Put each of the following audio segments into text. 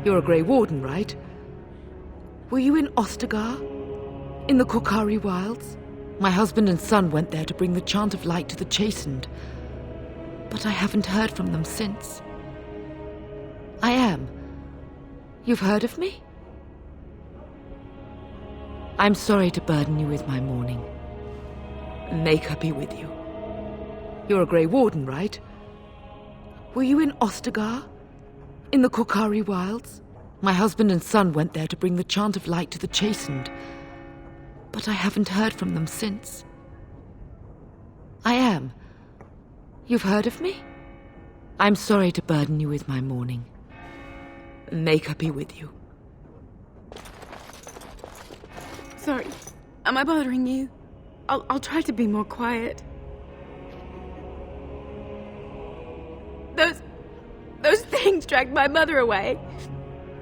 You're a Grey Warden, right? Were you in Ostagar? In the Korkari Wilds? My husband and son went there to bring the chant of light to the chastened, but I haven't heard from them since. I am. You've heard of me? I'm sorry to burden you with my mourning. Make her be with you. You're a Grey Warden, right? Were you in Ostagar? In the Korkari Wilds? My husband and son went there to bring the chant of light to the chastened, but I haven't heard from them since. I am. You've heard of me? I'm sorry to burden you with my mourning. Make her be with you. Sorry. Am I bothering you? I'll try to be more quiet. Those things dragged my mother away.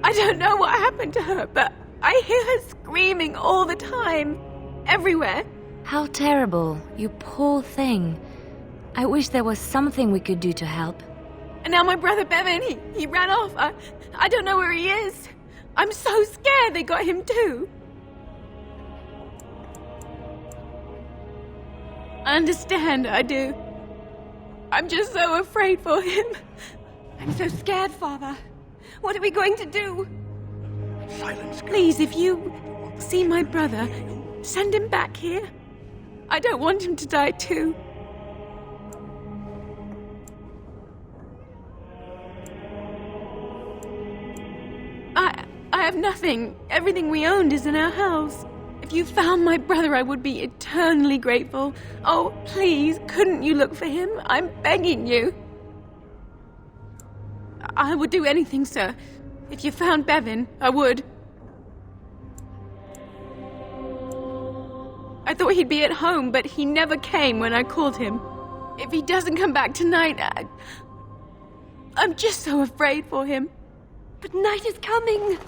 I don't know what happened to her, but I hear her screaming all the time. Everywhere. How terrible, you poor thing. I wish there was something we could do to help. And now my brother Bevan, he ran off. I don't know where he is. I'm so scared they got him too. I understand, I do. I'm just so afraid for him. I'm so scared, Father. What are we going to do? Silence, girl. Please, if you see my brother, send him back here. I don't want him to die too. I have nothing. Everything we owned is in our house. If you found my brother, I would be eternally grateful. Oh, please, couldn't you look for him? I'm begging you. I would do anything, sir. If you found Bevan, I would. I thought he'd be at home, but he never came when I called him. If he doesn't come back tonight, I'm just so afraid for him. But night is coming.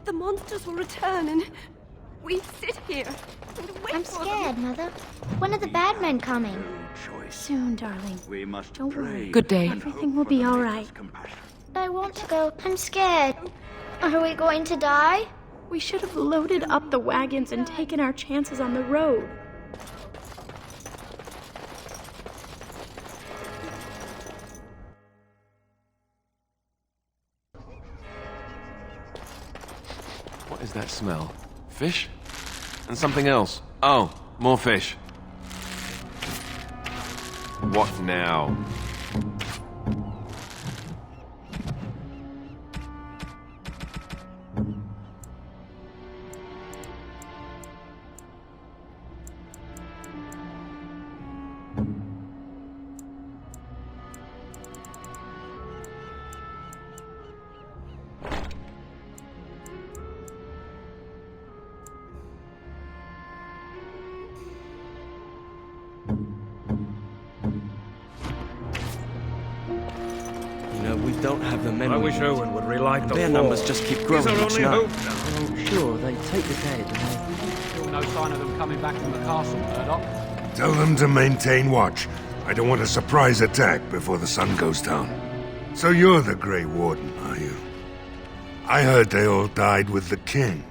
The monsters will return and we sit here and wait I'm for scared, them. Mother. When are the bad men coming? Soon, darling. We must Don't pray worry. Good day. and Everything hope will for be the all Maker's right. compassion. I want to go. I'm scared. Are we going to die? We should have loaded up the wagons and taken our chances on the road. What is that smell? Fish? And something else. Oh, more fish. What now? We don't have the men. I wish Owen would relight the Their war. numbers just keep growing He's our each only night. hope now. Oh, sure, they take the dead and Still no sign of them coming back from the castle, Murdoch. Tell them to maintain watch. I don't want a surprise attack before the sun goes down. So you're the Grey Warden, are you? I heard they all died with the king.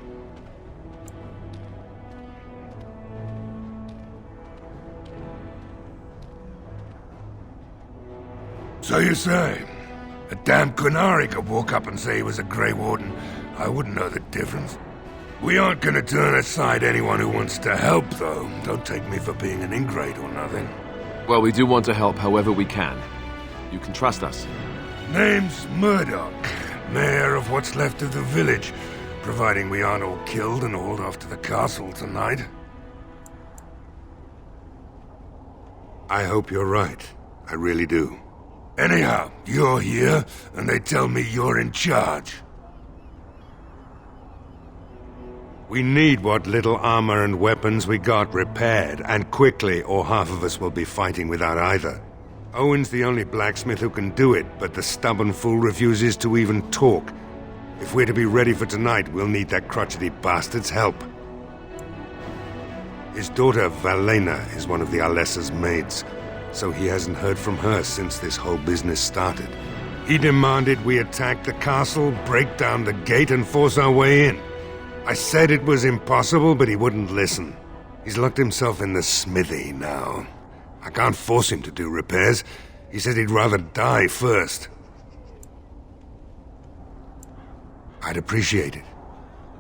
So you say? A damn Qunari could walk up and say he was a Grey Warden. I wouldn't know the difference. We aren't gonna turn aside anyone who wants to help, though. Don't take me for being an ingrate or nothing. Well, we do want to help however we can. You can trust us. Name's Murdoch, mayor of what's left of the village, providing we aren't all killed and hauled off to the castle tonight. I hope you're right. I really do. Anyhow, you're here, and they tell me you're in charge. We need what little armor and weapons we got repaired, and quickly, or half of us will be fighting without either. Owen's the only blacksmith who can do it, but the stubborn fool refuses to even talk. If we're to be ready for tonight, we'll need that crotchety bastard's help. His daughter, Valena, is one of the Alessa's maids, so he hasn't heard from her since this whole business started. He demanded we attack the castle, break down the gate, and force our way in. I said it was impossible, but he wouldn't listen. He's locked himself in the smithy now. I can't force him to do repairs. He said he'd rather die first. I'd appreciate it.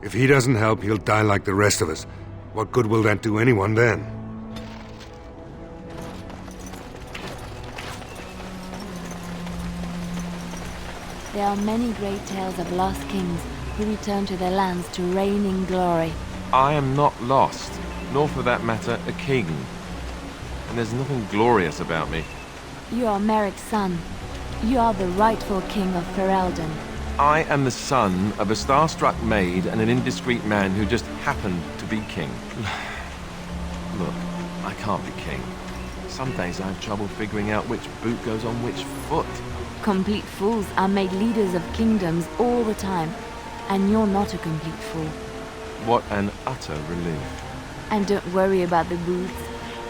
If he doesn't help, he'll die like the rest of us. What good will that do anyone then? There are many great tales of lost kings who return to their lands to reign in glory. I am not lost, nor for that matter, a king. And there's nothing glorious about me. You are Merrick's son. You are the rightful king of Ferelden. I am the son of a star-struck maid and an indiscreet man who just happened to be king. Look, I can't be king. Some days I have trouble figuring out which boot goes on which foot. Complete fools are made leaders of kingdoms all the time, and you're not a complete fool. What an utter relief. And don't worry about the boots.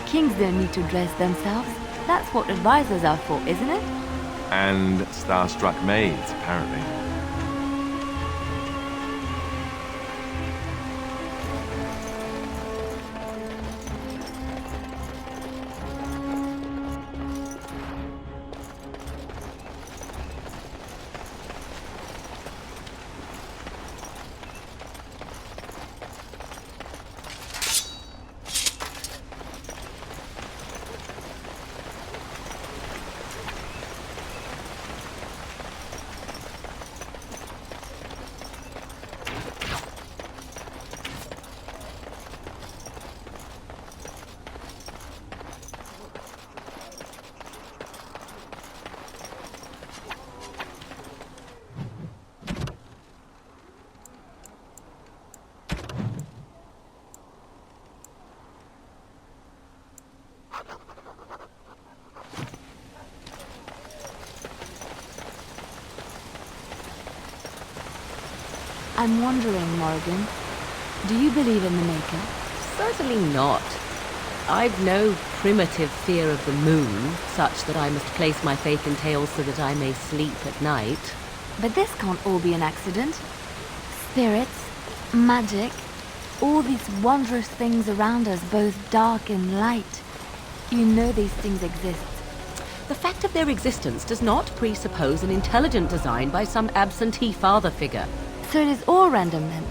Kings don't need to dress themselves. That's what advisors are for, isn't it? And star-struck maids, apparently. I'm wondering, Morrigan, do you believe in the Maker? Certainly not. I've no primitive fear of the moon, such that I must place my faith in tales so that I may sleep at night. But this can't all be an accident. Spirits, magic, all these wondrous things around us, both dark and light. You know these things exist. The fact of their existence does not presuppose an intelligent design by some absentee father figure. So it is all random then.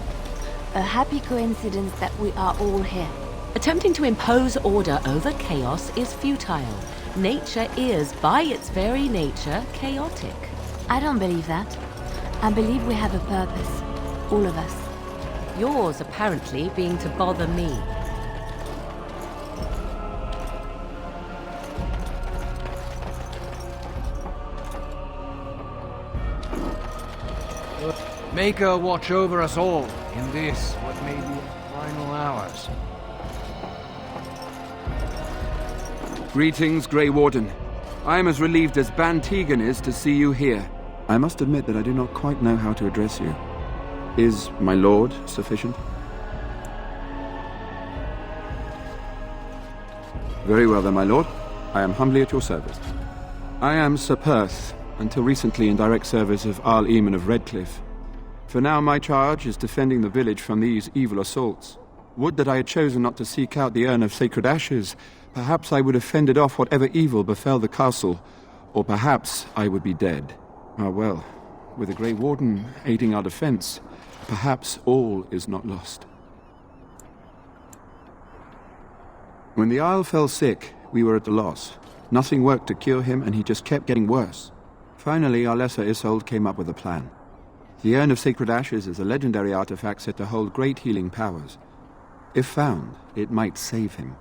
A happy coincidence that we are all here. Attempting to impose order over chaos is futile. Nature is, by its very nature, chaotic. I don't believe that. I believe we have a purpose. All of us. Yours, apparently, being to bother me. Maker watch over us all in this, what may be our final hours. Greetings, Grey Warden. I am as relieved as Ban Tegan is to see you here. I must admit that I do not quite know how to address you. Is my lord sufficient? Very well then, my lord. I am humbly at your service. I am Sir Perth, until recently in direct service of Arl of Redcliffe. For now my charge is defending the village from these evil assaults. Would that I had chosen not to seek out the urn of sacred ashes. Perhaps I would have fended off whatever evil befell the castle, or perhaps I would be dead. Ah well, with the Grey Warden aiding our defense, perhaps all is not lost. When the Isle fell sick, we were at a loss. Nothing worked to cure him, and he just kept getting worse. Finally, our lesser Isolde came up with a plan. The Urn of Sacred Ashes is a legendary artifact said to hold great healing powers. If found, it might save him.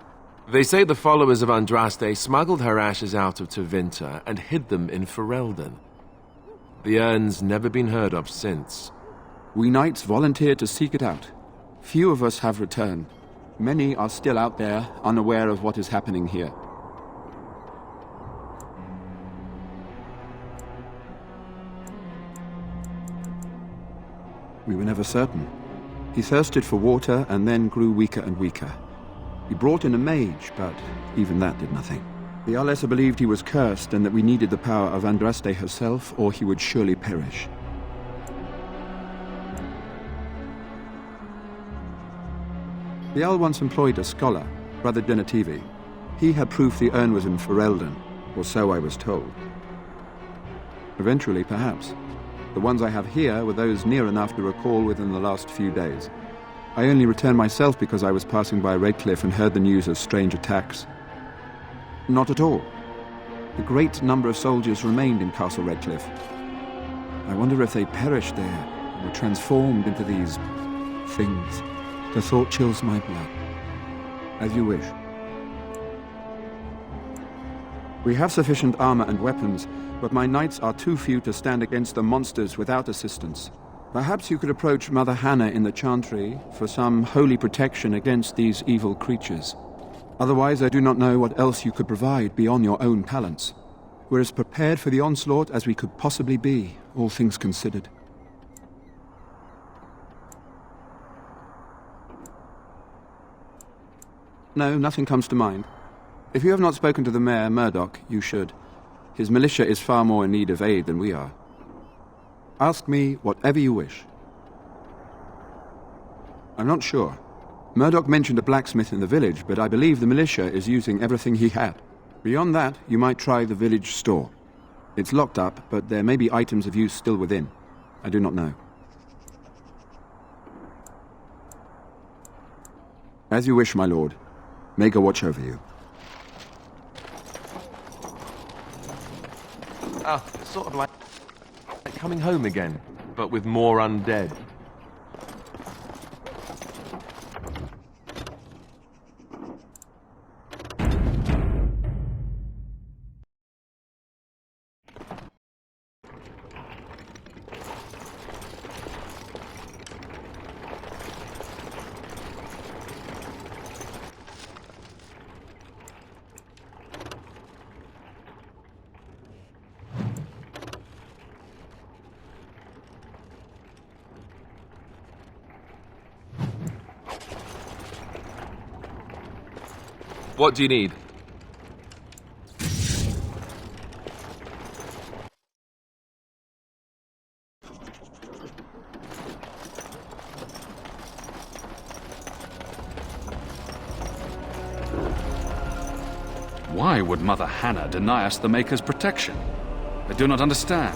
They say the followers of Andraste smuggled her ashes out of Tevinter and hid them in Ferelden. The urn's never been heard of since. We knights volunteered to seek it out. Few of us have returned. Many are still out there, unaware of what is happening here. We were never certain. He thirsted for water and then grew weaker and weaker. We brought in a mage, but even that did nothing. The Arlessa believed he was cursed and that we needed the power of Andraste herself, or he would surely perish. The Jarl once employed a scholar, Brother Genetivi. He had proof the urn was in Ferelden, or so I was told. Eventually, perhaps. The ones I have here were those near enough to recall within the last few days. I only returned myself because I was passing by Redcliffe and heard the news of strange attacks. Not at all. A great number of soldiers remained in Castle Redcliffe. I wonder if they perished there, or were transformed into these things. The thought chills my blood. As you wish. We have sufficient armor and weapons, but my knights are too few to stand against the monsters without assistance. Perhaps you could approach Mother Hannah in the Chantry for some holy protection against these evil creatures. Otherwise, I do not know what else you could provide beyond your own talents. We're as prepared for the onslaught as we could possibly be, all things considered. No, nothing comes to mind. If you have not spoken to the mayor, Murdoch, you should. His militia is far more in need of aid than we are. Ask me whatever you wish. I'm not sure. Murdoch mentioned a blacksmith in the village, but I believe the militia is using everything he had. Beyond that, you might try the village store. It's locked up, but there may be items of use still within. I do not know. As you wish, my lord. May God watch over you. It's sort of like coming home again, but with more undead. What do you need? Why would Mother Hannah deny us the Maker's protection? I do not understand.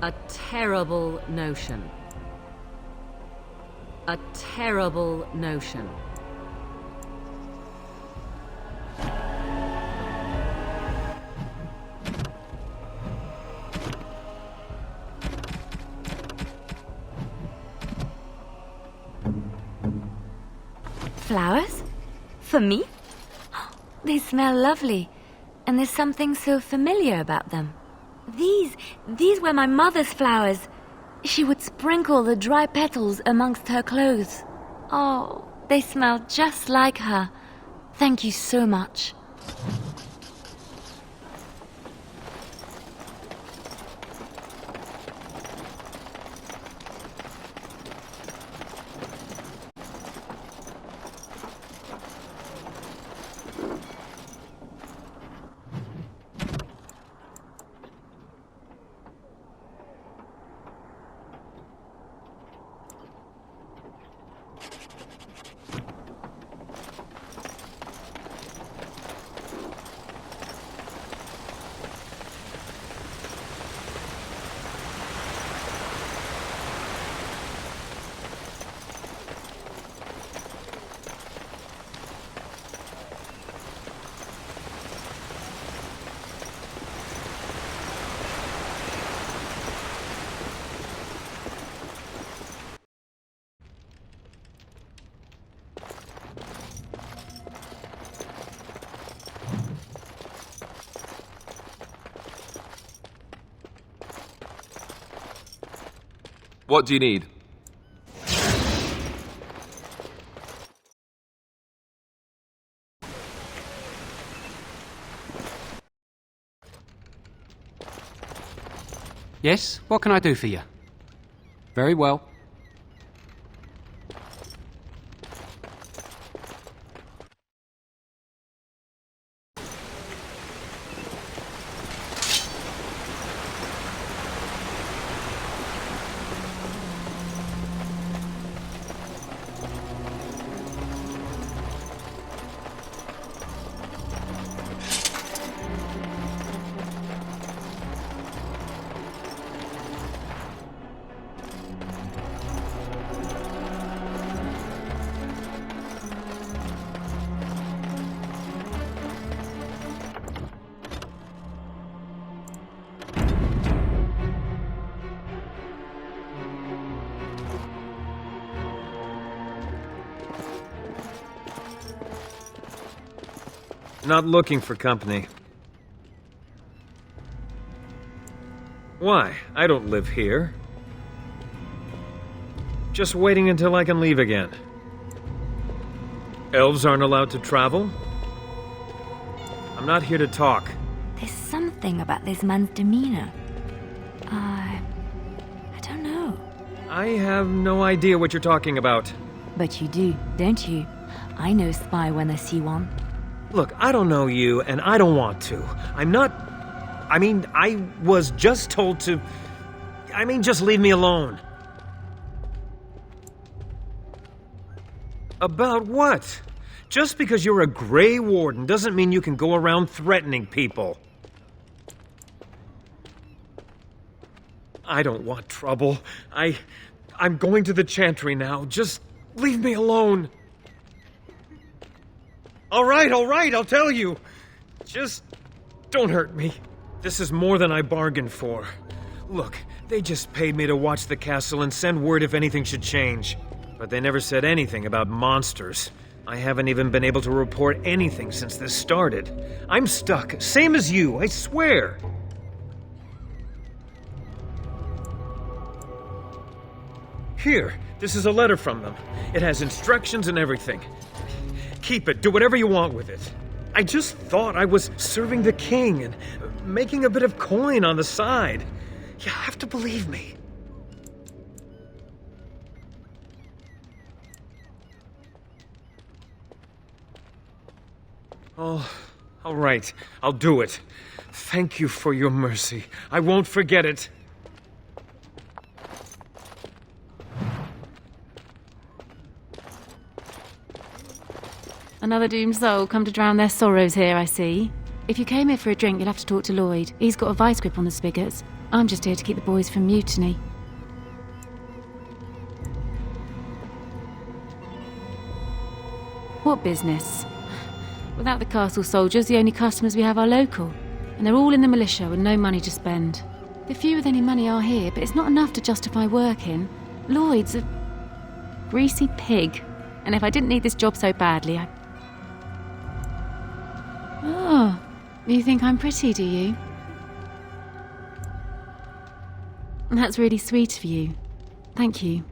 A terrible notion. A terrible notion. Flowers? For me? They smell lovely, and there's something so familiar about them. These were my mother's flowers. She would sprinkle the dry petals amongst her clothes. Oh, they smell just like her. Thank you so much. What do you need? Yes, what can I do for you? Very well. Not looking for company. Why? I don't live here. Just waiting until I can leave again. Elves aren't allowed to travel? I'm not here to talk. There's something about this man's demeanor. I don't know. I have no idea what you're talking about. But you do, don't you? I know spy when I see one. Look, I don't know you, and I don't want to. I was just told to... just leave me alone. About what? Just because you're a Grey Warden doesn't mean you can go around threatening people. I don't want trouble. I'm going to the Chantry now. Just leave me alone. All right, I'll tell you. Just don't hurt me. This is more than I bargained for. Look, they just paid me to watch the castle and send word if anything should change. But they never said anything about monsters. I haven't even been able to report anything since this started. I'm stuck, same as you, I swear. Here, this is a letter from them. It has instructions and everything. Keep it, do whatever you want with it. I just thought I was serving the king and making a bit of coin on the side. You have to believe me. Oh, all right, I'll do it. Thank you for your mercy. I won't forget it. Another doomed soul come to drown their sorrows here, I see. If you came here for a drink, you'll have to talk to Lloyd. He's got a vice grip on the spigots. I'm just here to keep the boys from mutiny. What business? Without the castle soldiers, the only customers we have are local. And they're all in the militia with no money to spend. The few with any money are here, but it's not enough to justify working. Lloyd's a greasy pig. And if I didn't need this job so badly, Oh, you think I'm pretty, do you? That's really sweet of you. Thank you.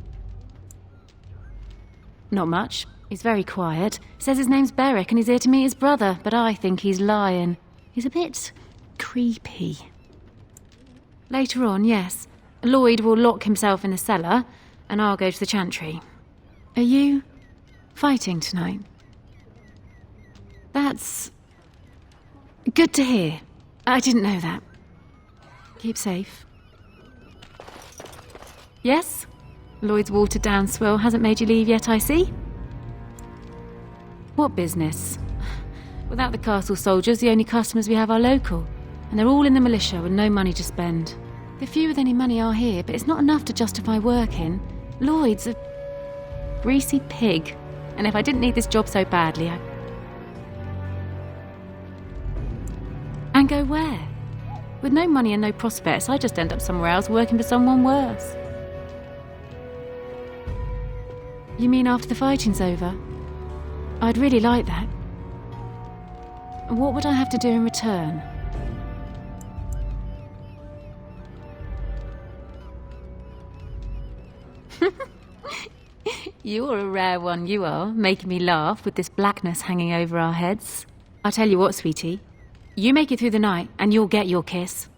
Not much. He's very quiet. Says his name's Beric and he's here to meet his brother, but I think he's lying. He's a bit creepy. Later on, yes. Lloyd will lock himself in the cellar, and I'll go to the Chantry. Are you fighting tonight? That's good to hear. I didn't know that. Keep safe. Yes? Lloyd's watered down swill hasn't made you leave yet, I see. What business? Without the castle soldiers, the only customers we have are local. And they're all in the militia with no money to spend. The few with any money are here, but it's not enough to justify working. Lloyd's a greasy pig. And if I didn't need this job so badly, And go where? With no money and no prospects, I just end up somewhere else working for someone worse. You mean after the fighting's over? I'd really like that. What would I have to do in return? You're a rare one, you are, making me laugh with this blackness hanging over our heads. I'll tell you what, sweetie. You make it through the night, and you'll get your kiss.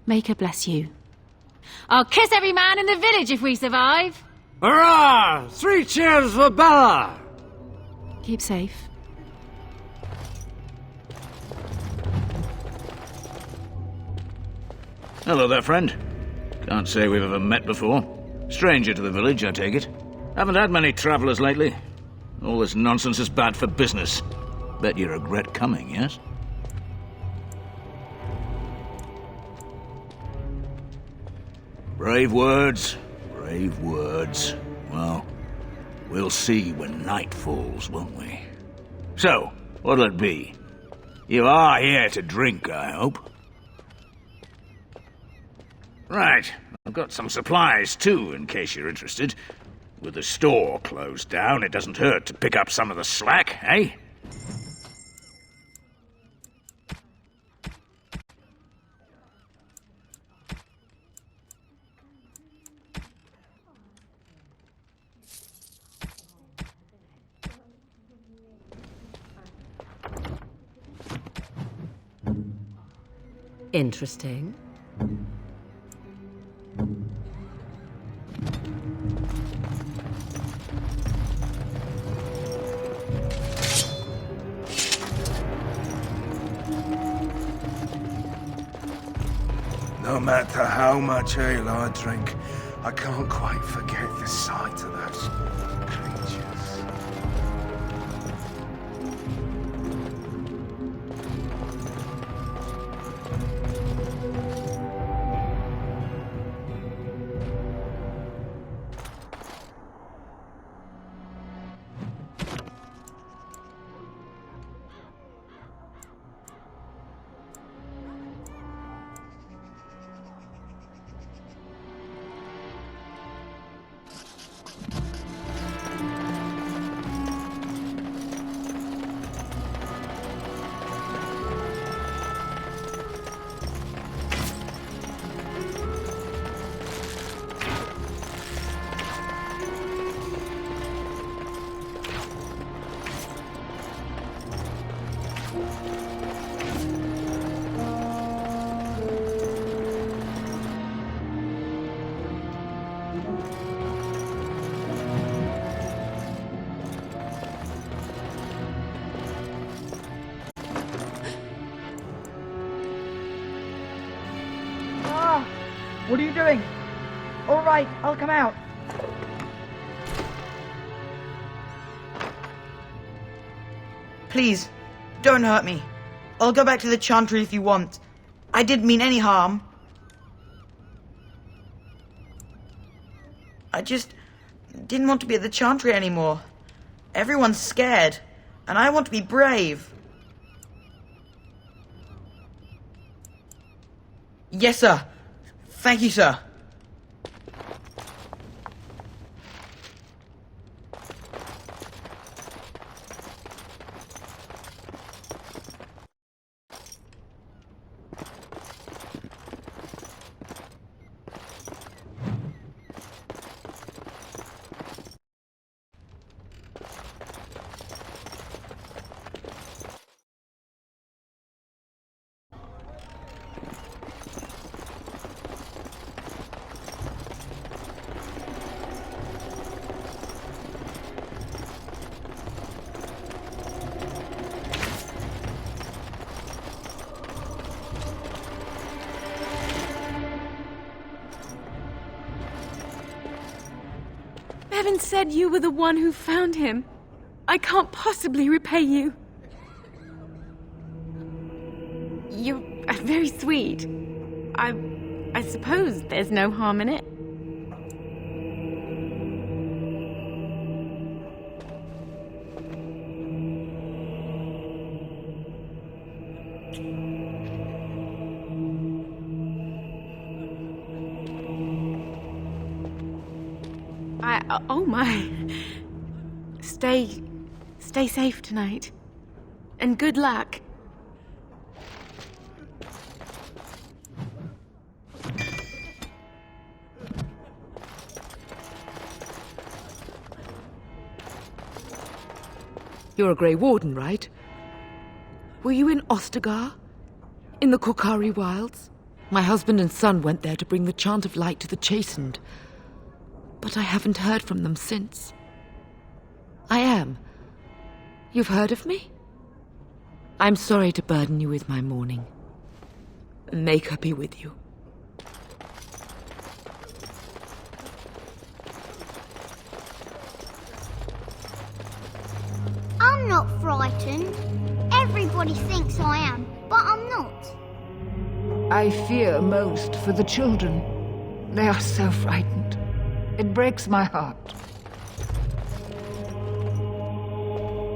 Maker bless you. I'll kiss every man in the village if we survive! Hurrah! 3 cheers for Bella! Keep safe. Hello there, friend. Can't say we've ever met before. Stranger to the village, I take it. Haven't had many travellers lately. All this nonsense is bad for business. Bet you regret coming, yes? Brave words, brave words. Well, we'll see when night falls, won't we? So, what'll it be? You are here to drink, I hope? Right, I've got some supplies too, in case you're interested. With the store closed down, it doesn't hurt to pick up some of the slack, eh? Interesting. No matter how much ale I drink, I can't quite forget the sight of those creatures. What are you doing? All right, I'll come out. Please, don't hurt me. I'll go back to the chantry if you want. I didn't mean any harm. I just didn't want to be at the chantry anymore. Everyone's scared, and I want to be brave. Yes, sir. Thank you, sir. Bevan said you were the one who found him. I can't possibly repay you. You're very sweet. I suppose there's no harm in it. Oh my. Stay safe tonight. And good luck. You're a Grey Warden, right? Were you in Ostagar? In the Korkari wilds? My husband and son went there to bring the chant of light to the chastened. But I haven't heard from them since. I am. You've heard of me? I'm sorry to burden you with my mourning. May her be with you. I'm not frightened. Everybody thinks I am, but I'm not. I fear most for the children. They are so frightened. It breaks my heart.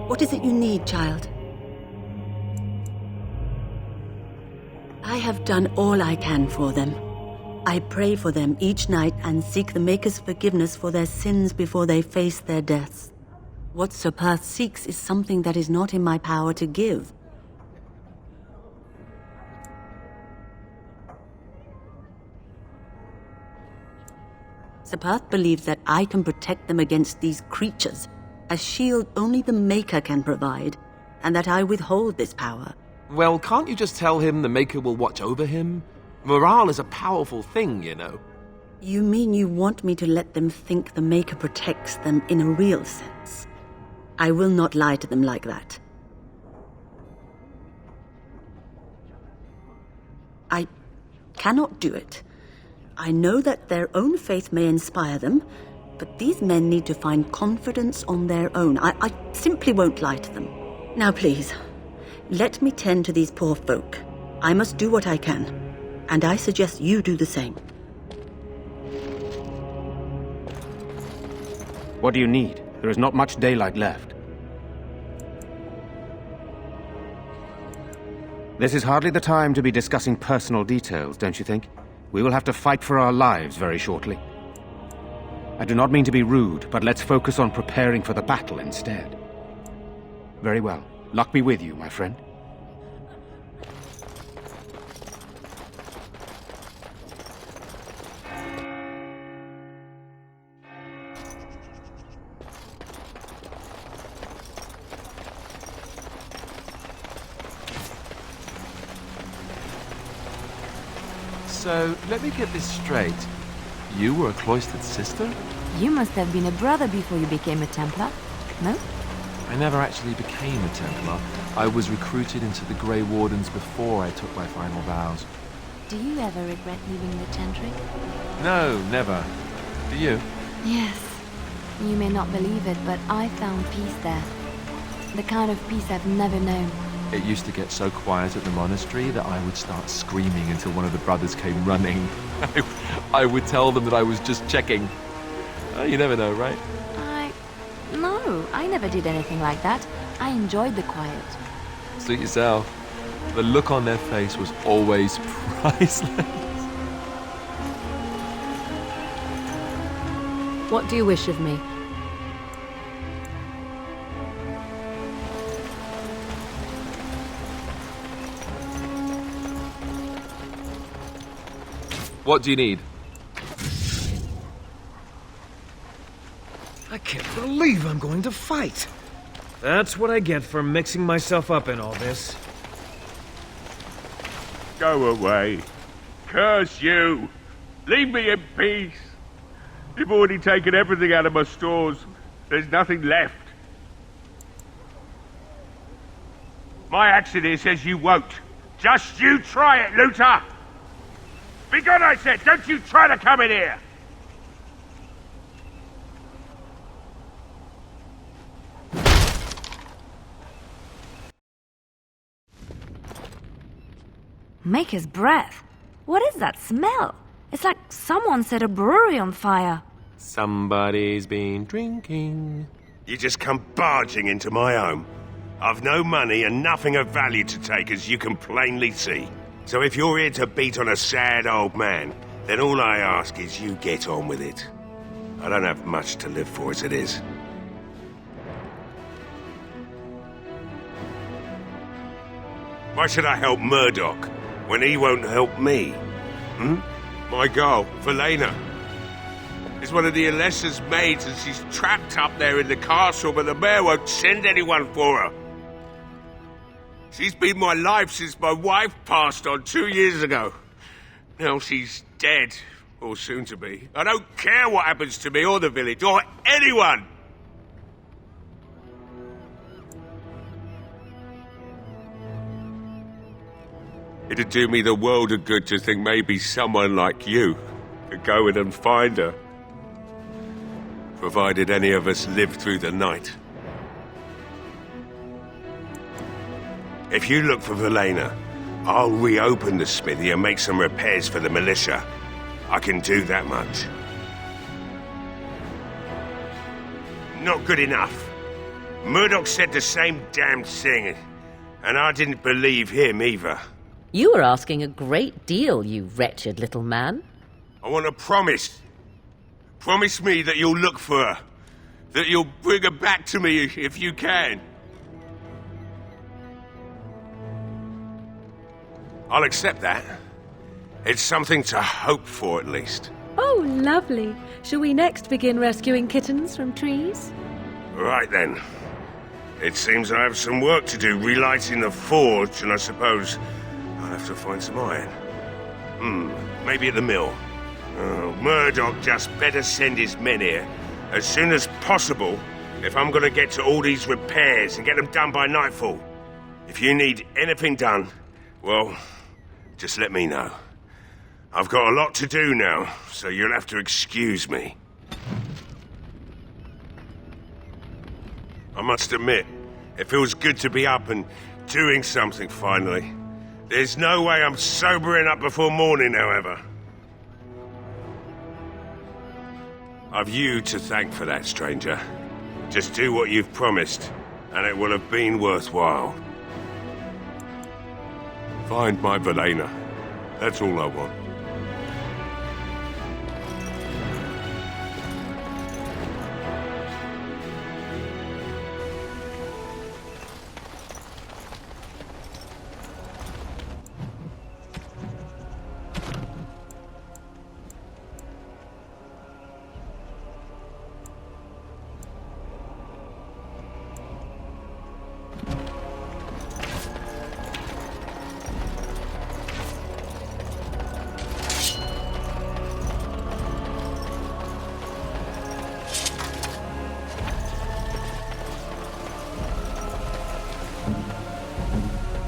What is it you need, child? I have done all I can for them. I pray for them each night and seek the Maker's forgiveness for their sins before they face their deaths. What Sir Perth seeks is something that is not in my power to give. Sir Perth believes that I can protect them against these creatures, a shield only the Maker can provide, and that I withhold this power. Well, can't you just tell him the Maker will watch over him? Morale is a powerful thing, you know. You mean you want me to let them think the Maker protects them in a real sense? I will not lie to them like that. I cannot do it. I know that their own faith may inspire them, but these men need to find confidence on their own. I simply won't lie to them. Now please, let me tend to these poor folk. I must do what I can, and I suggest you do the same. What do you need? There is not much daylight left. This is hardly the time to be discussing personal details, don't you think? We will have to fight for our lives very shortly. I do not mean to be rude, but let's focus on preparing for the battle instead. Very well. Luck be with you, my friend. So, let me get this straight. You were a cloistered sister? You must have been a brother before you became a Templar, no? I never actually became a Templar. I was recruited into the Grey Wardens before I took my final vows. Do you ever regret leaving the Chantry? No, never. Do you? Yes. You may not believe it, but I found peace there. The kind of peace I've never known. It used to get so quiet at the monastery that I would start screaming until one of the brothers came running. I would tell them that I was just checking. You never know, right? No, I never did anything like that. I enjoyed the quiet. Suit yourself. The look on their face was always priceless. What do you wish of me? What do you need? I can't believe I'm going to fight. That's what I get for mixing myself up in all this. Go away. Curse you. Leave me in peace. You've already taken everything out of my stores. There's nothing left. My axe in here says you won't. Just you try it, looter! Be gone, I said! Don't you try to come in here! Maker's breath. What is that smell? It's like someone set a brewery on fire. Somebody's been drinking. You just come barging into my home. I've no money and nothing of value to take, as you can plainly see. So if you're here to beat on a sad old man, then all I ask is you get on with it. I don't have much to live for as it is. Why should I help Murdoch when he won't help me? My girl, Valena. is one of the Alessa's maids, and she's trapped up there in the castle, but the mayor won't send anyone for her. She's been my life since my wife passed on 2 years ago. Now she's dead, or soon to be. I don't care what happens to me or the village, or anyone! It'd do me the world of good to think maybe someone like you could go in and find her. Provided any of us live through the night. If you look for Velena, I'll reopen the smithy and make some repairs for the militia. I can do that much. Not good enough. Murdoch said the same damned thing, and I didn't believe him either. You are asking a great deal, you wretched little man. I want a promise. Promise me that you'll look for her. That you'll bring her back to me if you can. I'll accept that. It's something to hope for, at least. Oh, lovely. Shall we next begin rescuing kittens from trees? Right then. It seems I have some work to do relighting the forge, and I suppose I'll have to find some iron. Maybe at the mill. Oh, Murdoch just better send his men here as soon as possible if I'm gonna get to all these repairs and get them done by nightfall. If you need anything done, well, just let me know. I've got a lot to do now, so you'll have to excuse me. I must admit, it feels good to be up and doing something finally. There's no way I'm sobering up before morning, however. I've you to thank for that, stranger. Just do what you've promised, and it will have been worthwhile. Find my Velena. That's all I want.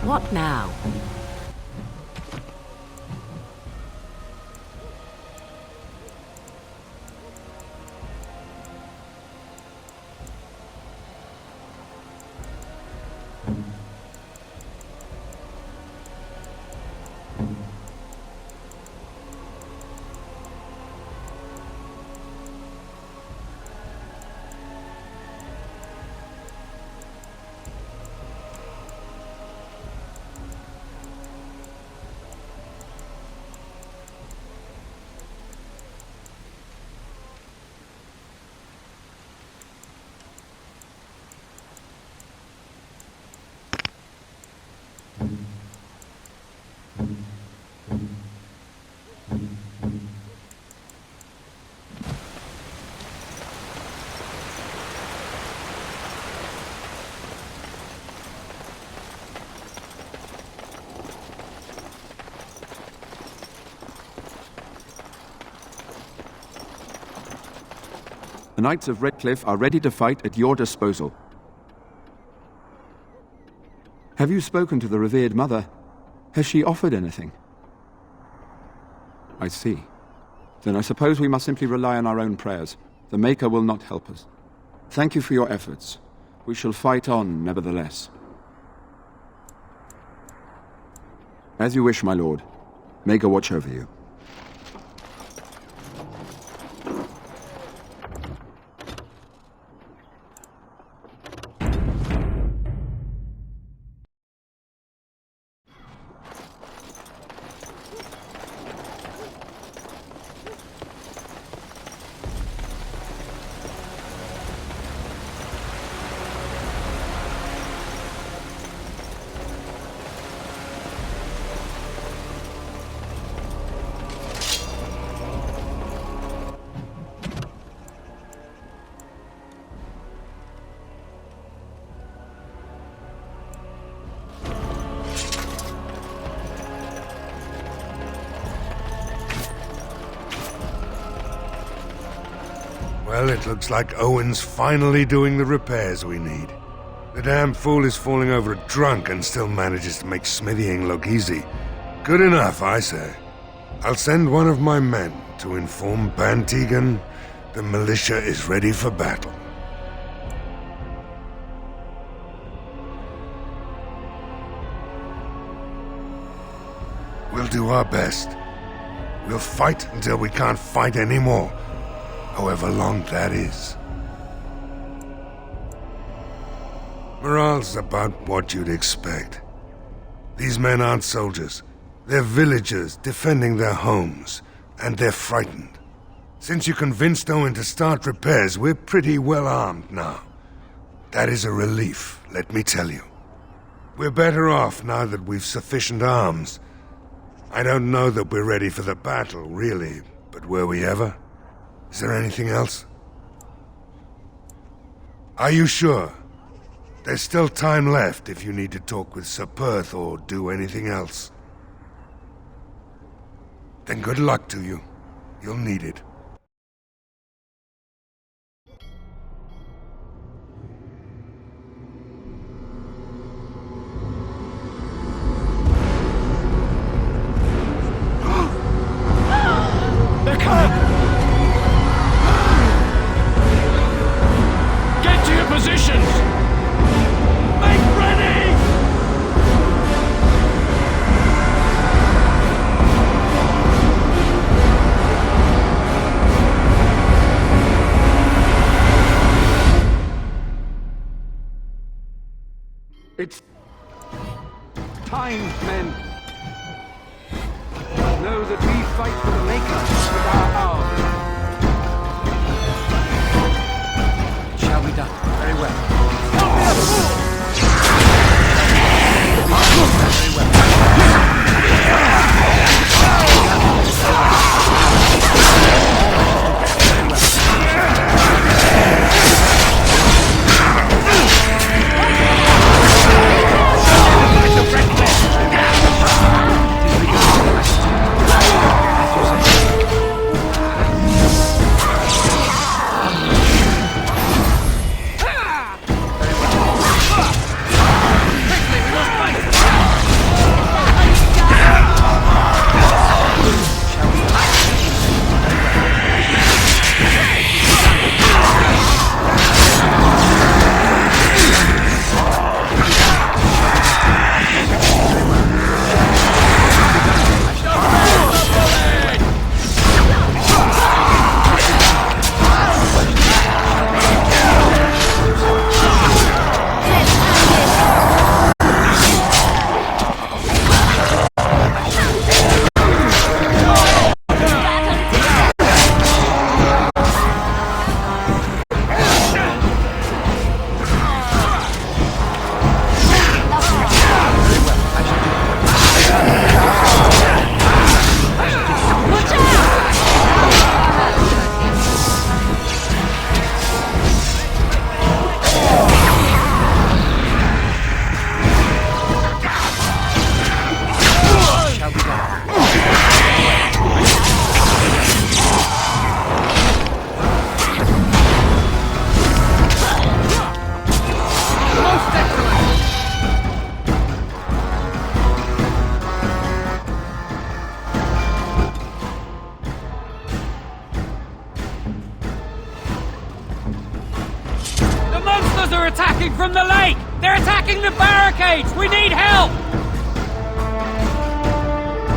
What now? The Knights of Redcliffe are ready to fight at your disposal. Have you spoken to the revered mother? Has she offered anything? I see. Then I suppose we must simply rely on our own prayers. The Maker will not help us. Thank you for your efforts. We shall fight on, nevertheless. As you wish, my lord. Maker watch over you. Well, it looks like Owen's finally doing the repairs we need. The damn fool is falling over drunk and still manages to make smithying look easy. Good enough, I say. I'll send one of my men to inform Bantegan the militia is ready for battle. We'll do our best. We'll fight until we can't fight anymore, however long that is. Morale's about what you'd expect. These men aren't soldiers. They're villagers defending their homes, and they're frightened. Since you convinced Owen to start repairs, we're pretty well armed now. That is a relief, let me tell you. We're better off now that we've sufficient arms. I don't know that we're ready for the battle, really, but were we ever? Is there anything else? Are you sure? There's still time left if you need to talk with Sir Perth or do anything else. Then good luck to you. You'll need it. They're coming! Get to your positions! Make ready! It's time, men. Know that we fight for the Maker with our arms. It shall be done. Very well. Very well. attacking from the lake! They're attacking the barricades! We need help!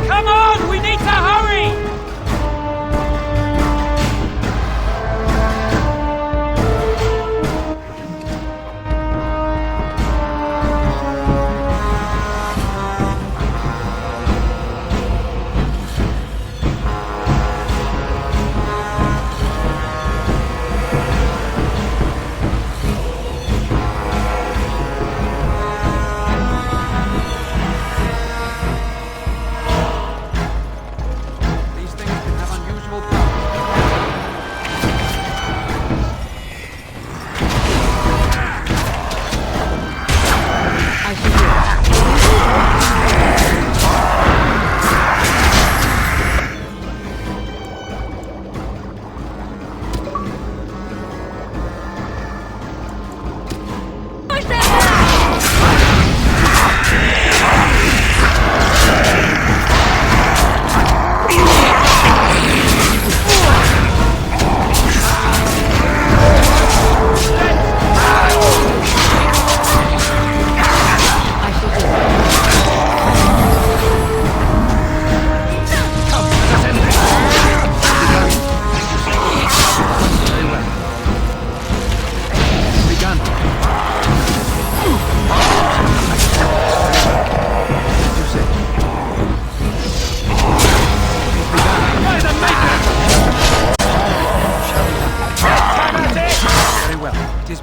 Come on! We need to hurry!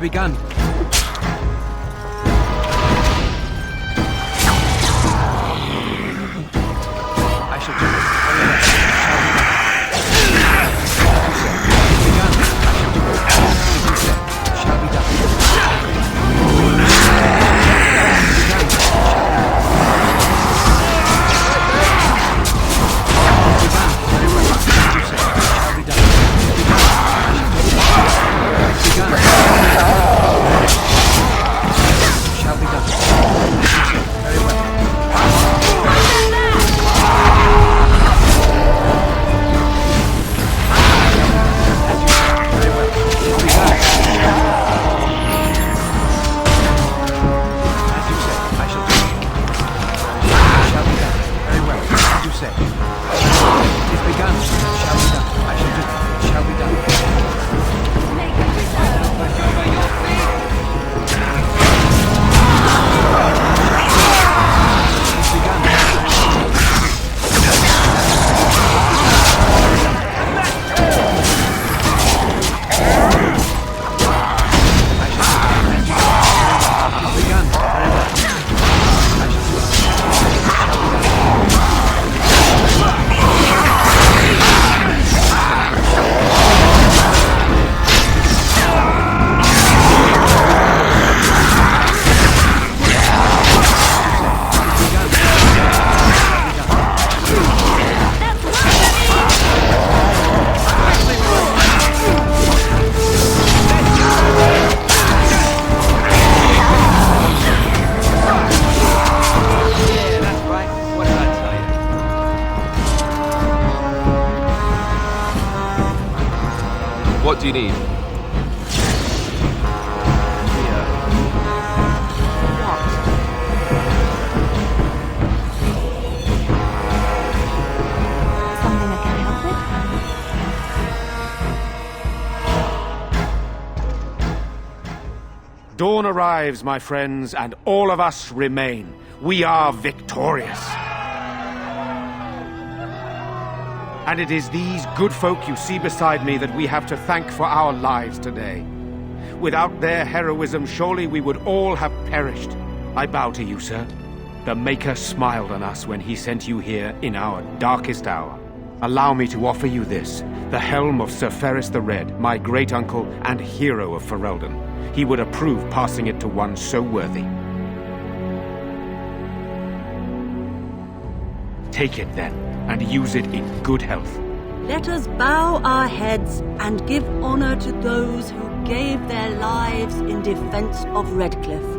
begun. I shall do it. What do you need? Something I can help with? Dawn arrives, my friends, and all of us remain. We are victorious. And it is these good folk you see beside me that we have to thank for our lives today. Without their heroism, surely we would all have perished. I bow to you, sir. The Maker smiled on us when he sent you here in our darkest hour. Allow me to offer you this, the helm of Sir Ferris the Red, my great-uncle and hero of Ferelden. He would approve passing it to one so worthy. Take it, then, and use it in good health. Let us bow our heads and give honor to those who gave their lives in defense of Redcliffe.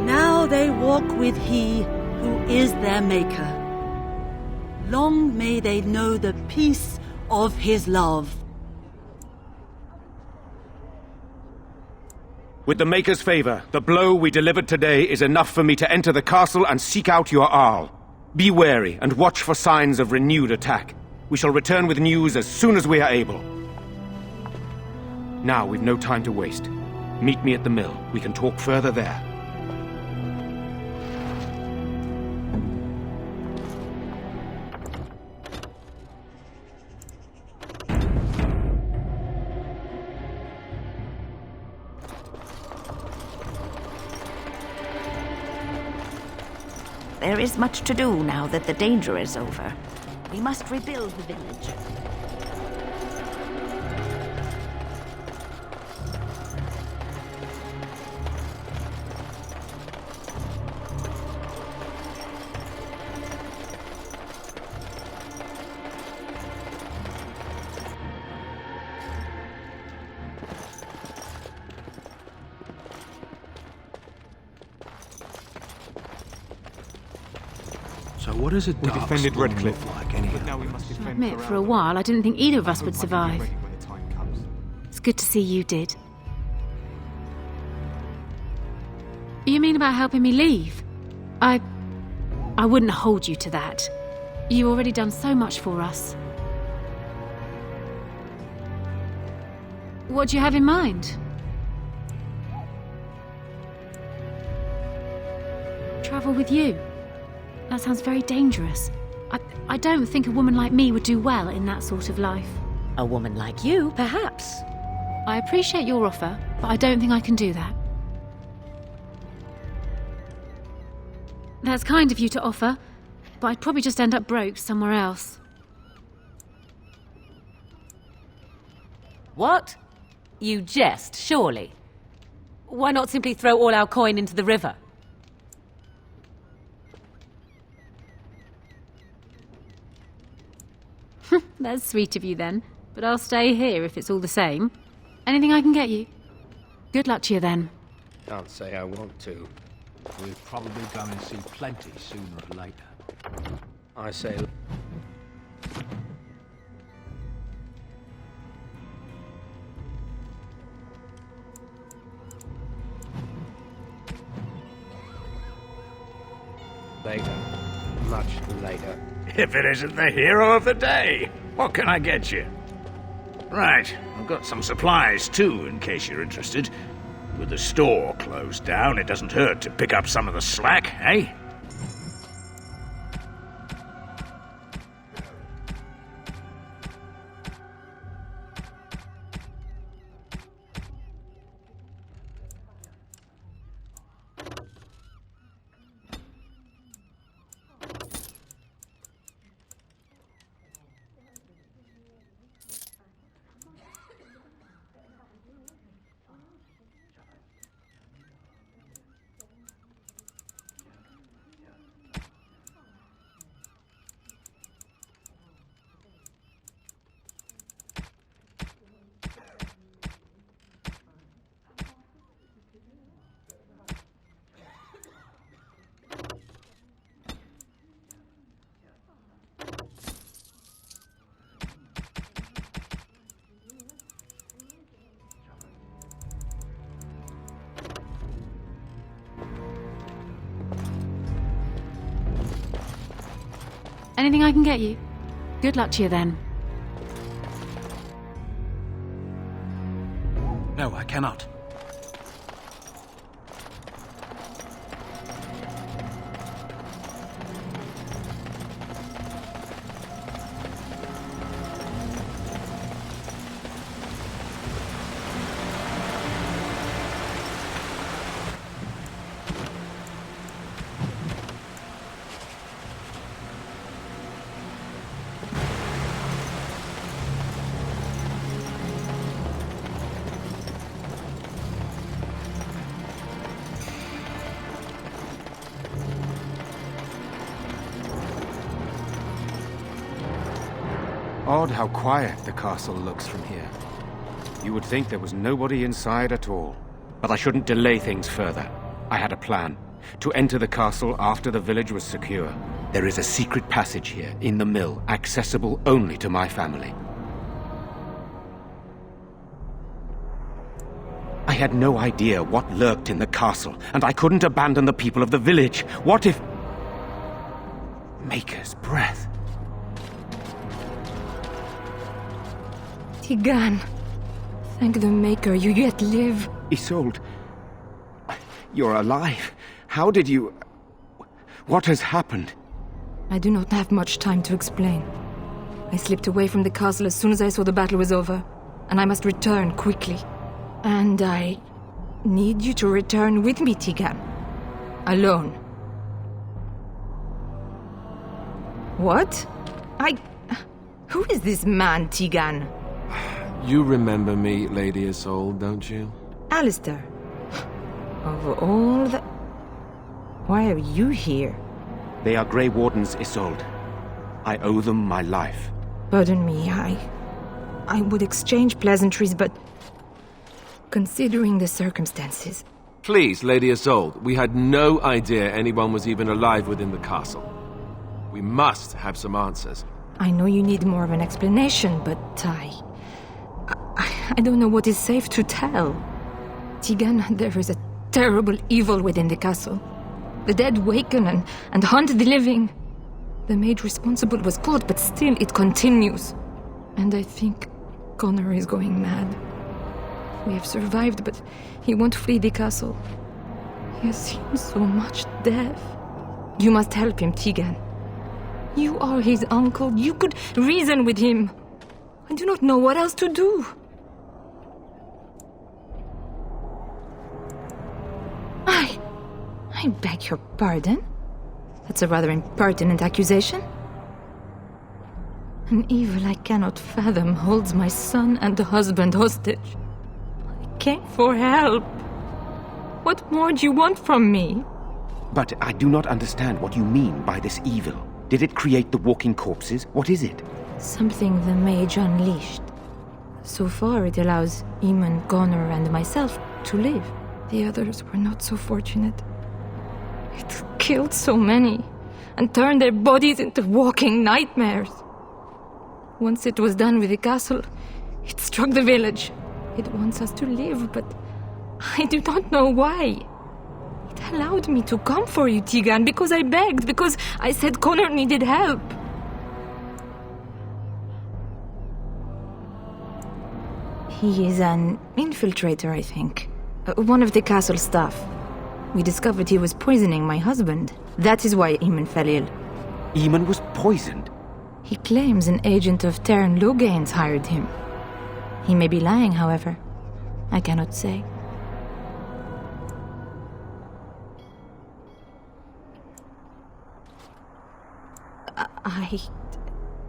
Now they walk with he who is their maker. Long may they know the peace of his love. With the Maker's favor, the blow we delivered today is enough for me to enter the castle and seek out your Arl. Be wary and watch for signs of renewed attack. We shall return with news as soon as we are able. Now we've no time to waste. Meet me at the mill. We can talk further there. There is much to do now that the danger is over. We must rebuild the village. So what is it We defended Darkspawn Redcliffe, look like anyhow? but now we must I defend admit, for a while, I didn't think either of us would survive. It's good to see you did. You mean about helping me leave? I wouldn't hold you to that. You've already done so much for us. What do you have in mind? Travel with you? That sounds very dangerous. I don't think a woman like me would do well in that sort of life. A woman like you, perhaps. I appreciate your offer, but I don't think I can do that. That's kind of you to offer, but I'd probably just end up broke somewhere else. What? You jest, surely? Why not simply throw all our coin into the river? That's sweet of you then, but I'll stay here if it's all the same. Anything I can get you? Good luck to you then. Can't say I want to. We're probably going to see plenty sooner or later. I say... later. Much later. If it isn't the hero of the day, what can I get you? Right, I've got some supplies too, in case you're interested. With the store closed down, it doesn't hurt to pick up some of the slack, eh? Anything I can get you? Good luck to you then. No, I cannot. Odd how quiet the castle looks from here. You would think there was nobody inside at all. But I shouldn't delay things further. I had a plan. To enter the castle after the village was secure. There is a secret passage here, in the mill, accessible only to my family. I had no idea what lurked in the castle, and I couldn't abandon the people of the village. What if... Maker's breath. Tigan, thank the Maker, you yet live. Isolde, you're alive. How did you... What has happened? I do not have much time to explain. I slipped away from the castle as soon as I saw the battle was over, and I must return quickly. And I need you to return with me, Tigan. Alone. What? Who is this man, Tigan? You remember me, Lady Isolde, don't you? Alistair. Of all the... Why are you here? They are Grey Wardens, Isolde. I owe them my life. Pardon me, I would exchange pleasantries, but... Considering the circumstances... Please, Lady Isolde, we had no idea anyone was even alive within the castle. We must have some answers. I know you need more of an explanation, but I don't know what is safe to tell. Tigan, there is a terrible evil within the castle. The dead waken and haunt the living. The maid responsible was caught, but still it continues. And I think Connor is going mad. We have survived, but he won't flee the castle. He has seen so much death. You must help him, Tigan. You are his uncle. You could reason with him. I do not know what else to do. I beg your pardon? That's a rather impertinent accusation. An evil I cannot fathom holds my son and husband hostage. I came for help. What more do you want from me? But I do not understand what you mean by this evil. Did it create the walking corpses? What is it? Something the mage unleashed. So far, it allows Eamon, Connor, and myself to live. The others were not so fortunate. It killed so many, and turned their bodies into walking nightmares. Once it was done with the castle, it struck the village. It wants us to live, but I do not know why. It allowed me to come for you, Tegan, because I begged, because I said Connor needed help. He is an infiltrator, I think. One of the castle staff. We discovered he was poisoning my husband. That is why Eamon fell ill. Eamon was poisoned? He claims an agent of Terran Loghain's hired him. He may be lying, however. I cannot say.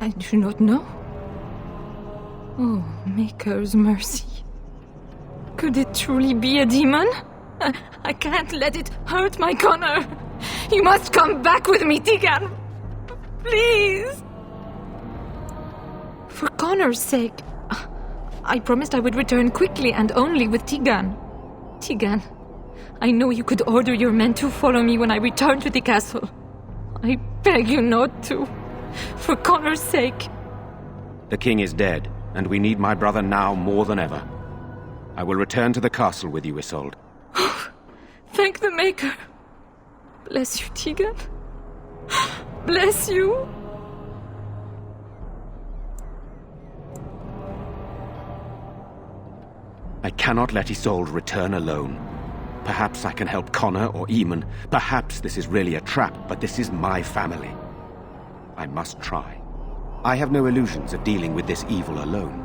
I do not know. Oh, Maker's mercy. Could it truly be a demon? I can't let it hurt my Connor. You must come back with me, Tegan. Please. For Connor's sake. I promised I would return quickly and only with Tegan. Tegan, I know you could order your men to follow me when I return to the castle. I beg you not to. For Connor's sake. The king is dead, and we need my brother now more than ever. I will return to the castle with you, Isolde. Thank the Maker. Bless you, Tegan. Bless you. I cannot let Isolde return alone. Perhaps I can help Connor or Eamon. Perhaps this is really a trap, but this is my family. I must try. I have no illusions of dealing with this evil alone.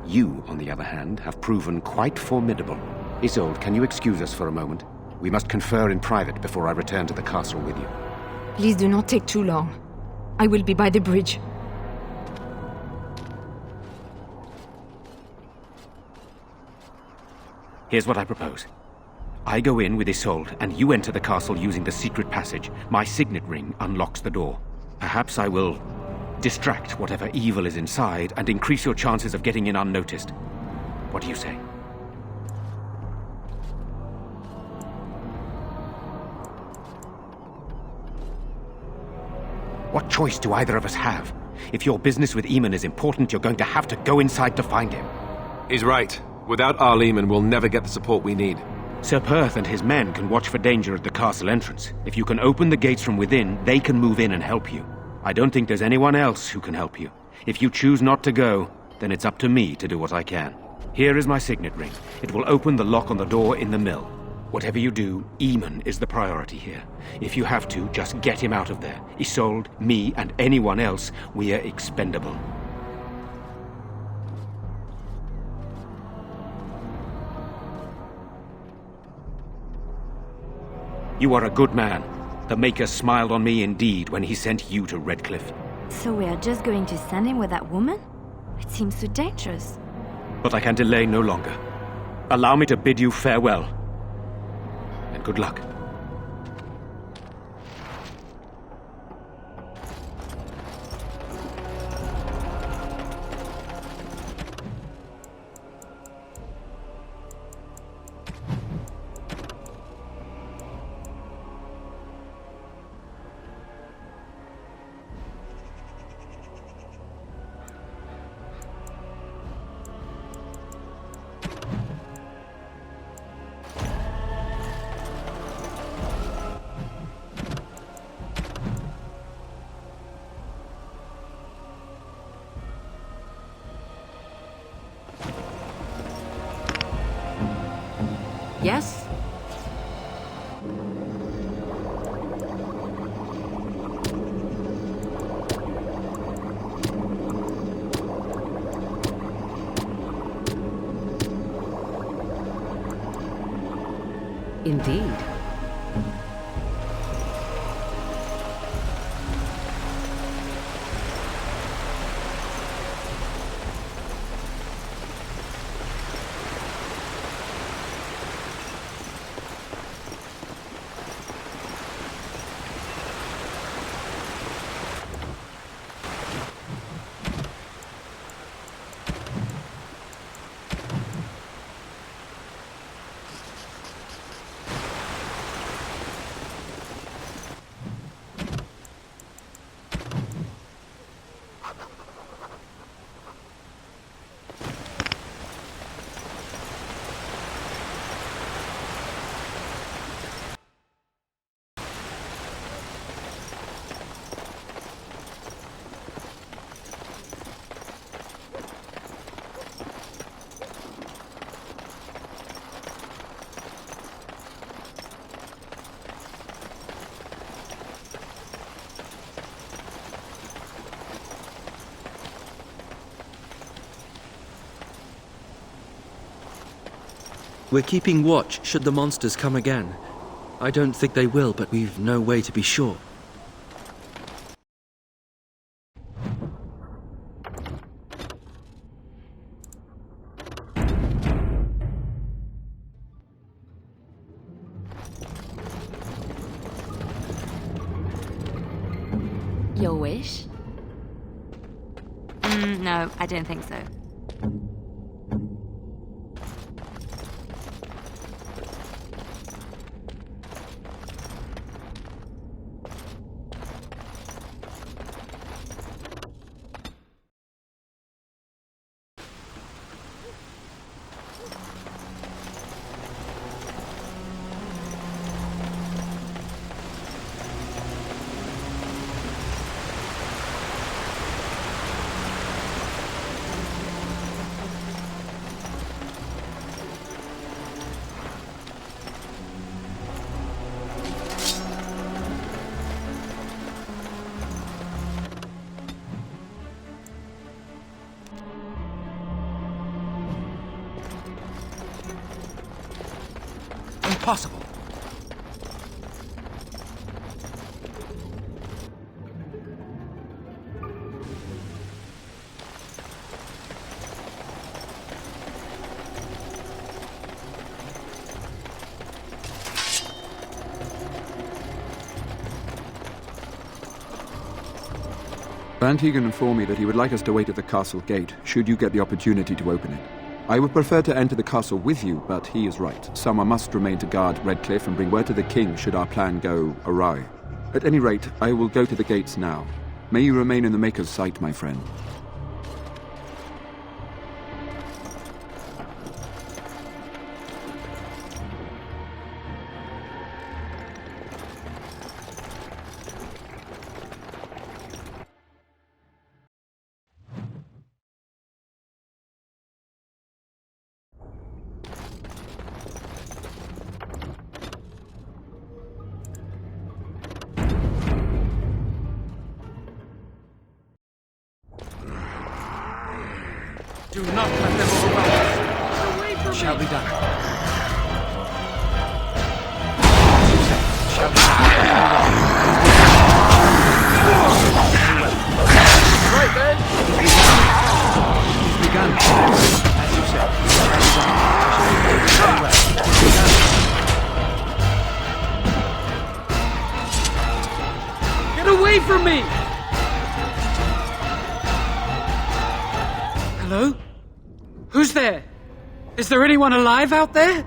You, on the other hand, have proven quite formidable. Isolde, can you excuse us for a moment? We must confer in private before I return to the castle with you. Please do not take too long. I will be by the bridge. Here's what I propose. I go in with Isolde, and you enter the castle using the secret passage. My signet ring unlocks the door. Perhaps I will distract whatever evil is inside and increase your chances of getting in unnoticed. What do you say? What choice do either of us have? If your business with Eamon is important, you're going to have to go inside to find him. He's right. Without Arl Eamon, we'll never get the support we need. Sir Perth and his men can watch for danger at the castle entrance. If you can open the gates from within, they can move in and help you. I don't think there's anyone else who can help you. If you choose not to go, then it's up to me to do what I can. Here is my signet ring. It will open the lock on the door in the mill. Whatever you do, Eamon is the priority here. If you have to, just get him out of there. Isolde, me, and anyone else, we are expendable. You are a good man. The Maker smiled on me indeed when he sent you to Redcliffe. So we are just going to send him with that woman? It seems so dangerous. But I can delay no longer. Allow me to bid you farewell. And good luck. Yes? Indeed. We're keeping watch should the monsters come again. I don't think they will, but we've no way to be sure. Your wish? No, I don't think so. Impossible. Van Tegan informed me that he would like us to wait at the castle gate, should you get the opportunity to open it. I would prefer to enter the castle with you, but he is right. Someone must remain to guard Redcliffe and bring word to the king should our plan go awry. At any rate, I will go to the gates now. May you remain in the Maker's sight, my friend. Do not let them overrun us. Shall be done. Shall be done. Right then. It's begun. As you said. Get away from me! Hello? Who's there? Is there anyone alive out there?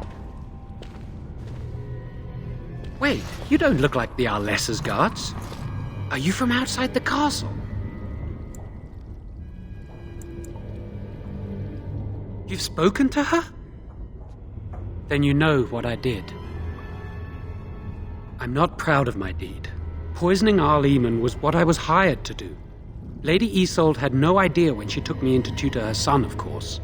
Wait, you don't look like the Arlessa's guards. Are you from outside the castle? You've spoken to her? Then you know what I did. I'm not proud of my deed. Poisoning Arl was what I was hired to do. Lady Isolde had no idea when she took me in to tutor her son, of course.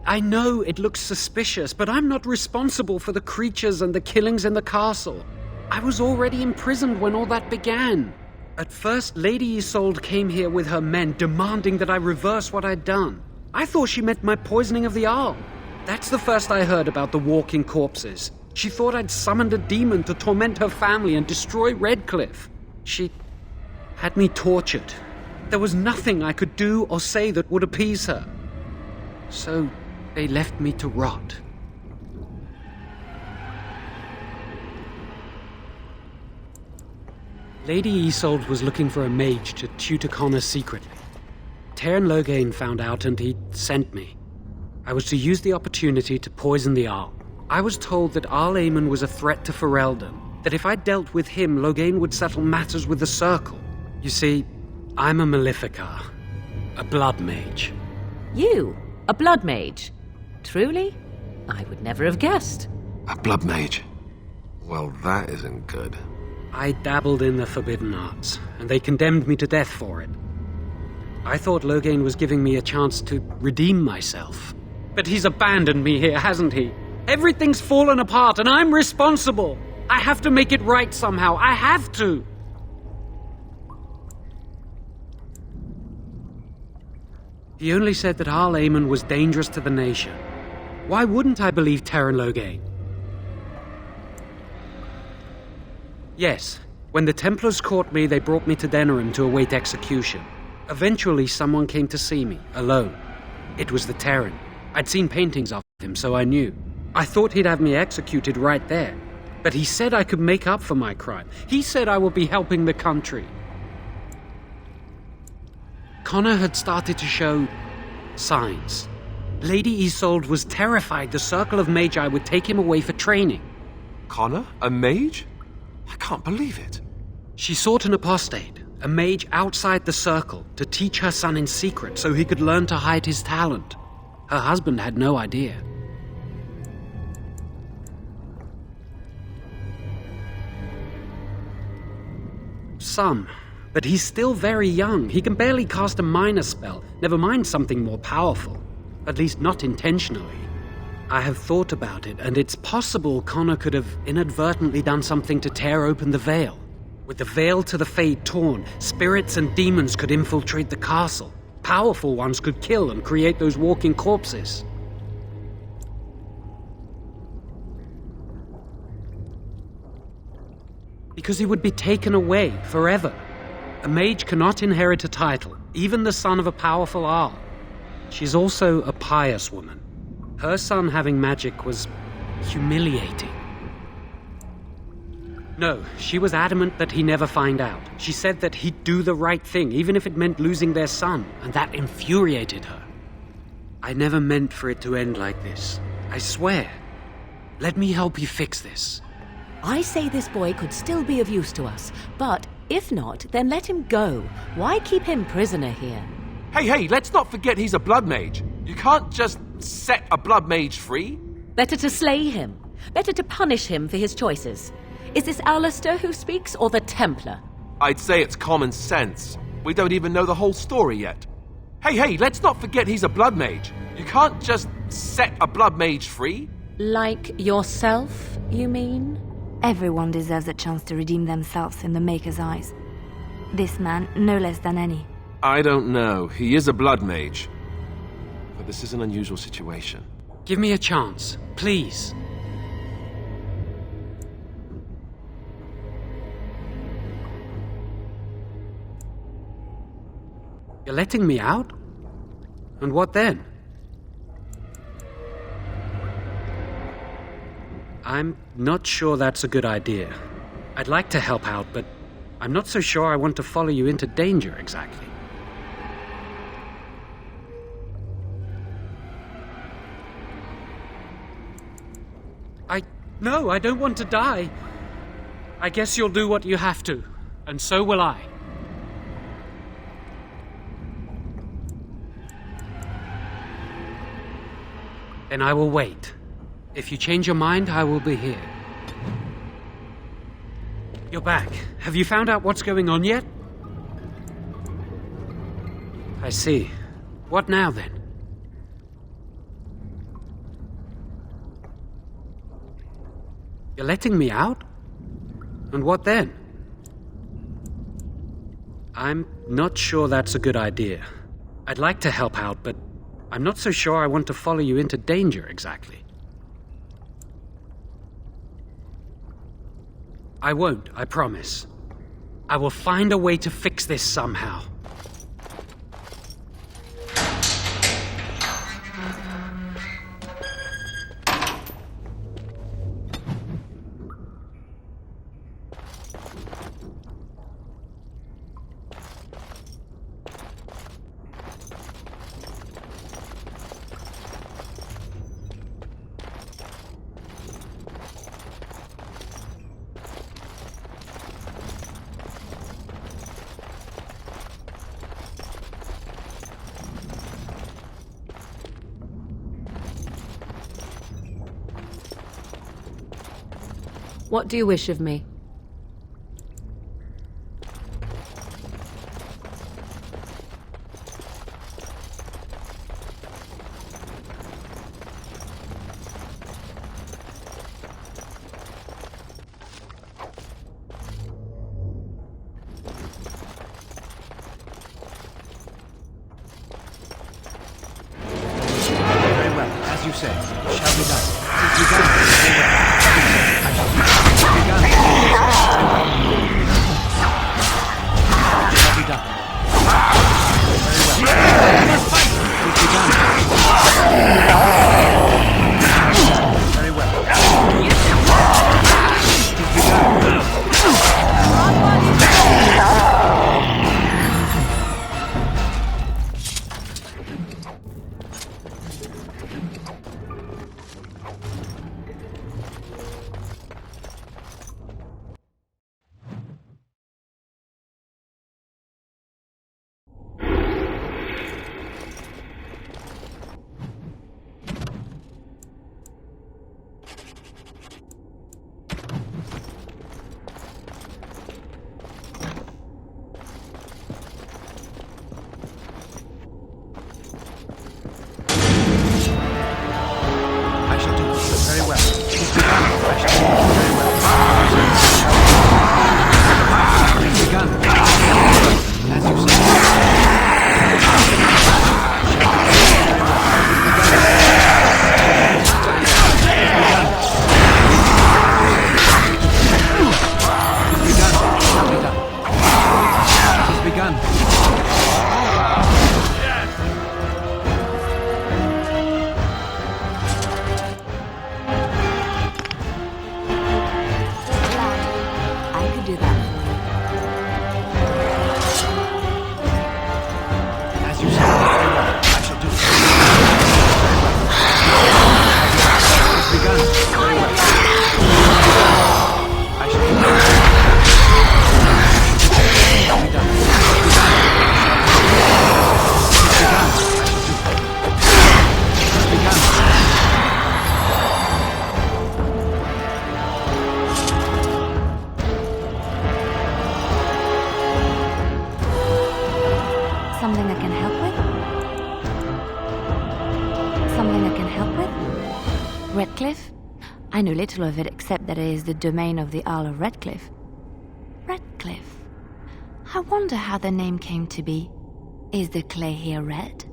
I know it looks suspicious, but I'm not responsible for the creatures and the killings in the castle. I was already imprisoned when all that began. At first, Lady Isolde came here with her men, demanding that I reverse what I'd done. I thought she meant my poisoning of the Arl. That's the first I heard about the walking corpses. She thought I'd summoned a demon to torment her family and destroy Redcliffe. She had me tortured. There was nothing I could do or say that would appease her. So they left me to rot. Lady Isolde was looking for a mage to tutor Connor secretly. Tairn Loghain found out and he sent me. I was to use the opportunity to poison the Arl. I was told that Arl was a threat to Ferelden, that if I dealt with him, Loghain would settle matters with the Circle. You see, I'm a Maleficar, a blood mage. You? A blood mage? Truly? I would never have guessed. A blood mage? Well, that isn't good. I dabbled in the forbidden arts, and they condemned me to death for it. I thought Loghain was giving me a chance to redeem myself. But he's abandoned me here, hasn't he? Everything's fallen apart, and I'm responsible. I have to make it right somehow. I have to. He only said that Arl was dangerous to the nation. Why wouldn't I believe Terran Loghain? Yes, when the Templars caught me, they brought me to Denerim to await execution. Eventually, someone came to see me, alone. It was the Terran. I'd seen paintings of him, so I knew. I thought he'd have me executed right there. But he said I could make up for my crime. He said I would be helping the country. Connor had started to show signs. Lady Isolde was terrified the circle of Magi would take him away for training. Connor? A mage? I can't believe it. She sought an apostate, a mage outside the circle, to teach her son in secret so he could learn to hide his talent. Her husband had no idea. Some, but he's still very young. He can barely cast a minor spell, never mind something more powerful. At least not intentionally. I have thought about it, and it's possible Connor could have inadvertently done something to tear open the veil. With the veil to the Fade torn, spirits and demons could infiltrate the castle. Powerful ones could kill and create those walking corpses. Because he would be taken away forever. A mage cannot inherit a title, even the son of a powerful Arl. She's also a pious woman. Her son having magic was humiliating. No, she was adamant that he never find out. She said that he'd do the right thing, even if it meant losing their son, and that infuriated her. I never meant for it to end like this. I swear. Let me help you fix this. I say this boy could still be of use to us, but if not, then let him go. Why keep him prisoner here? Hey, let's not forget he's a blood mage. You can't just set a blood mage free. Better to slay him. Better to punish him for his choices. Is this Alistair who speaks, or the Templar? I'd say it's common sense. We don't even know the whole story yet. Hey, let's not forget he's a blood mage. You can't just set a blood mage free. Like yourself, you mean? Everyone deserves a chance to redeem themselves in the Maker's eyes. This man, no less than any. I don't know. He is a blood mage. But this is an unusual situation. Give me a chance, please. You're letting me out? And what then? I'm not sure that's a good idea. I'd like to help out, but I'm not so sure I want to follow you into danger exactly. No, I don't want to die. I guess you'll do what you have to, and so will I. Then I will wait. If you change your mind, I will be here. You're back. Have you found out what's going on yet? I see. What now, then? You're letting me out? And what then? I'm not sure that's a good idea. I'd like to help out, but I'm not so sure I want to follow you into danger exactly. I won't, I promise. I will find a way to fix this somehow. What do you wish of me? say. Shall be done. It is begun. I shall do it. Begun. Shall be done. Very well. We must fight. It is begun. Very well. It is begun. I know little of it except that it is the domain of the Arl of Redcliffe. Redcliffe? I wonder how the name came to be. Is the clay here red?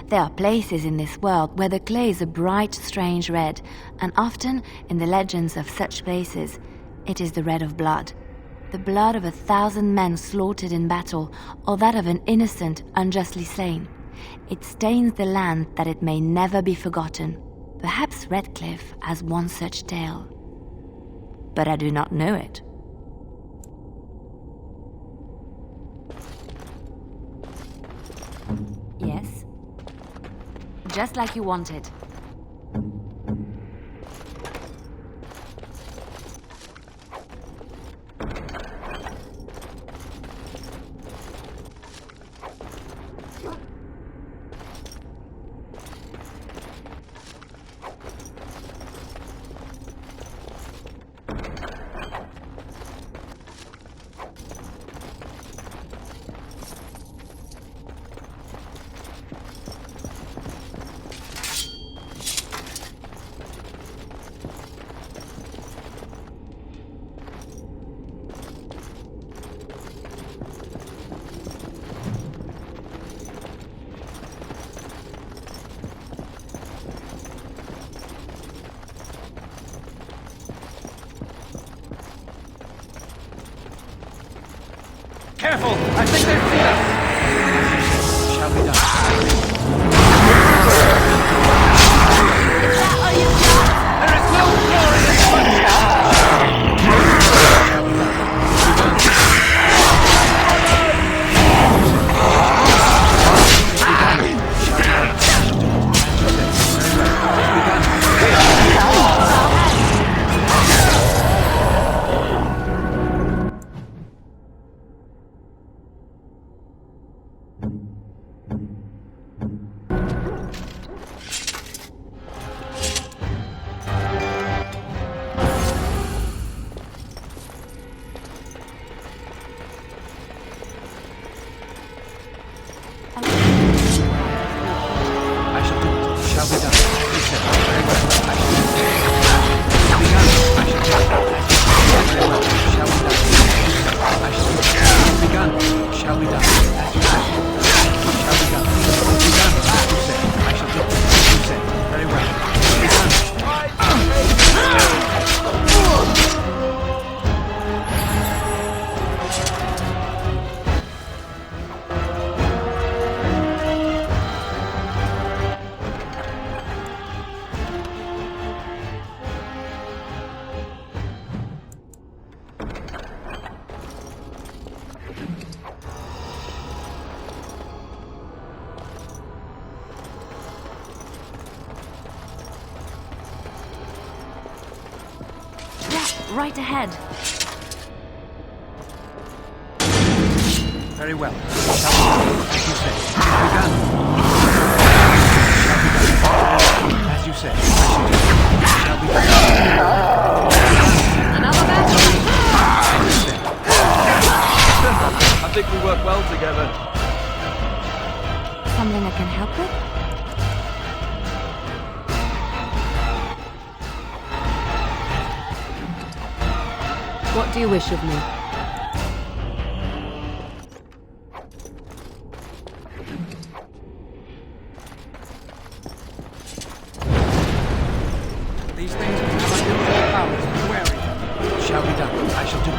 There are places in this world where the clay is a bright, strange red, and often, in the legends of such places, it is the red of blood. The blood of 1,000 men slaughtered in battle, or that of an innocent unjustly slain. It stains the land that it may never be forgotten. Perhaps Redcliffe has one such tale. But I do not know it. Yes? Just like you wanted. Careful! I think they've seen us! Shall be done. There is no glory in Shall be done. As you said. right ahead. Very well. As you say. Begun. As you say. Shall be done. Another battle. I think we work well together. Something I can help with? What do you wish of me? These things can have unusual powers. Be wary. Shall be done. I shall do it.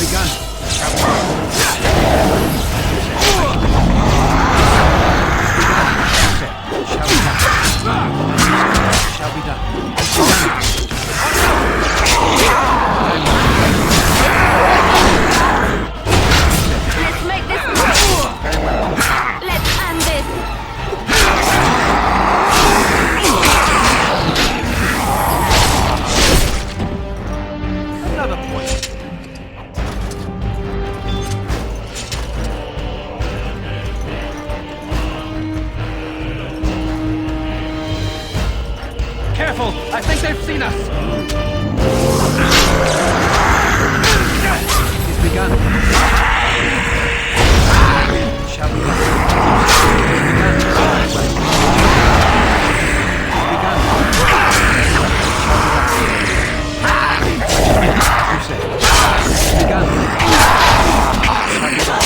Begun. Shall be done. Shall be done. Shall be done. Let's make this quick. Let's end this. Another point. Careful! I think they've seen us! He's begun. Shall we? He's begun. He's begun. You say. He's begun. He's begun.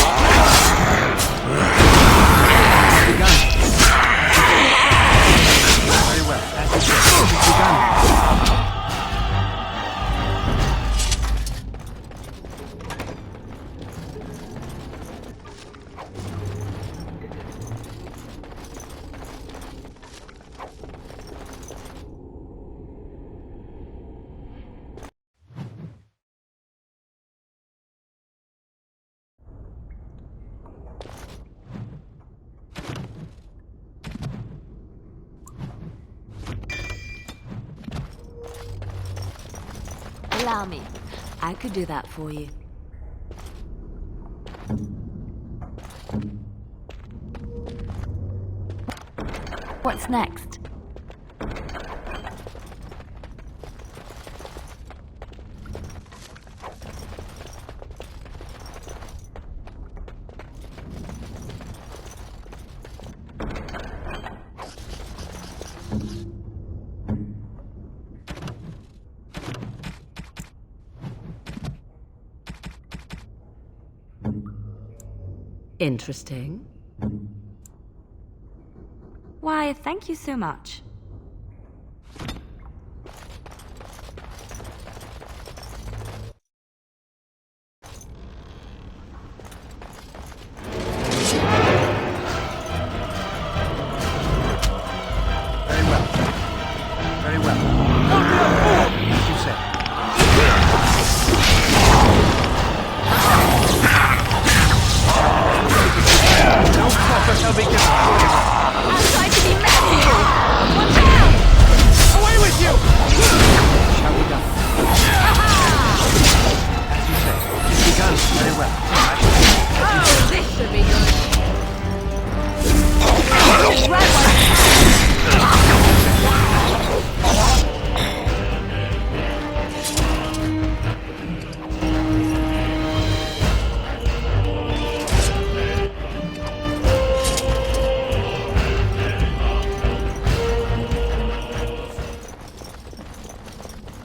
Very well. As you say. He's begun. Allow me. I could do that for you. What's next? Interesting. Why, thank you so much. Very well. As you say. No quarter shall be given. I'll try to be nephew! Watch out! Away with you! Shall be done. As you say. It's begun. Very well. Oh, this should be good.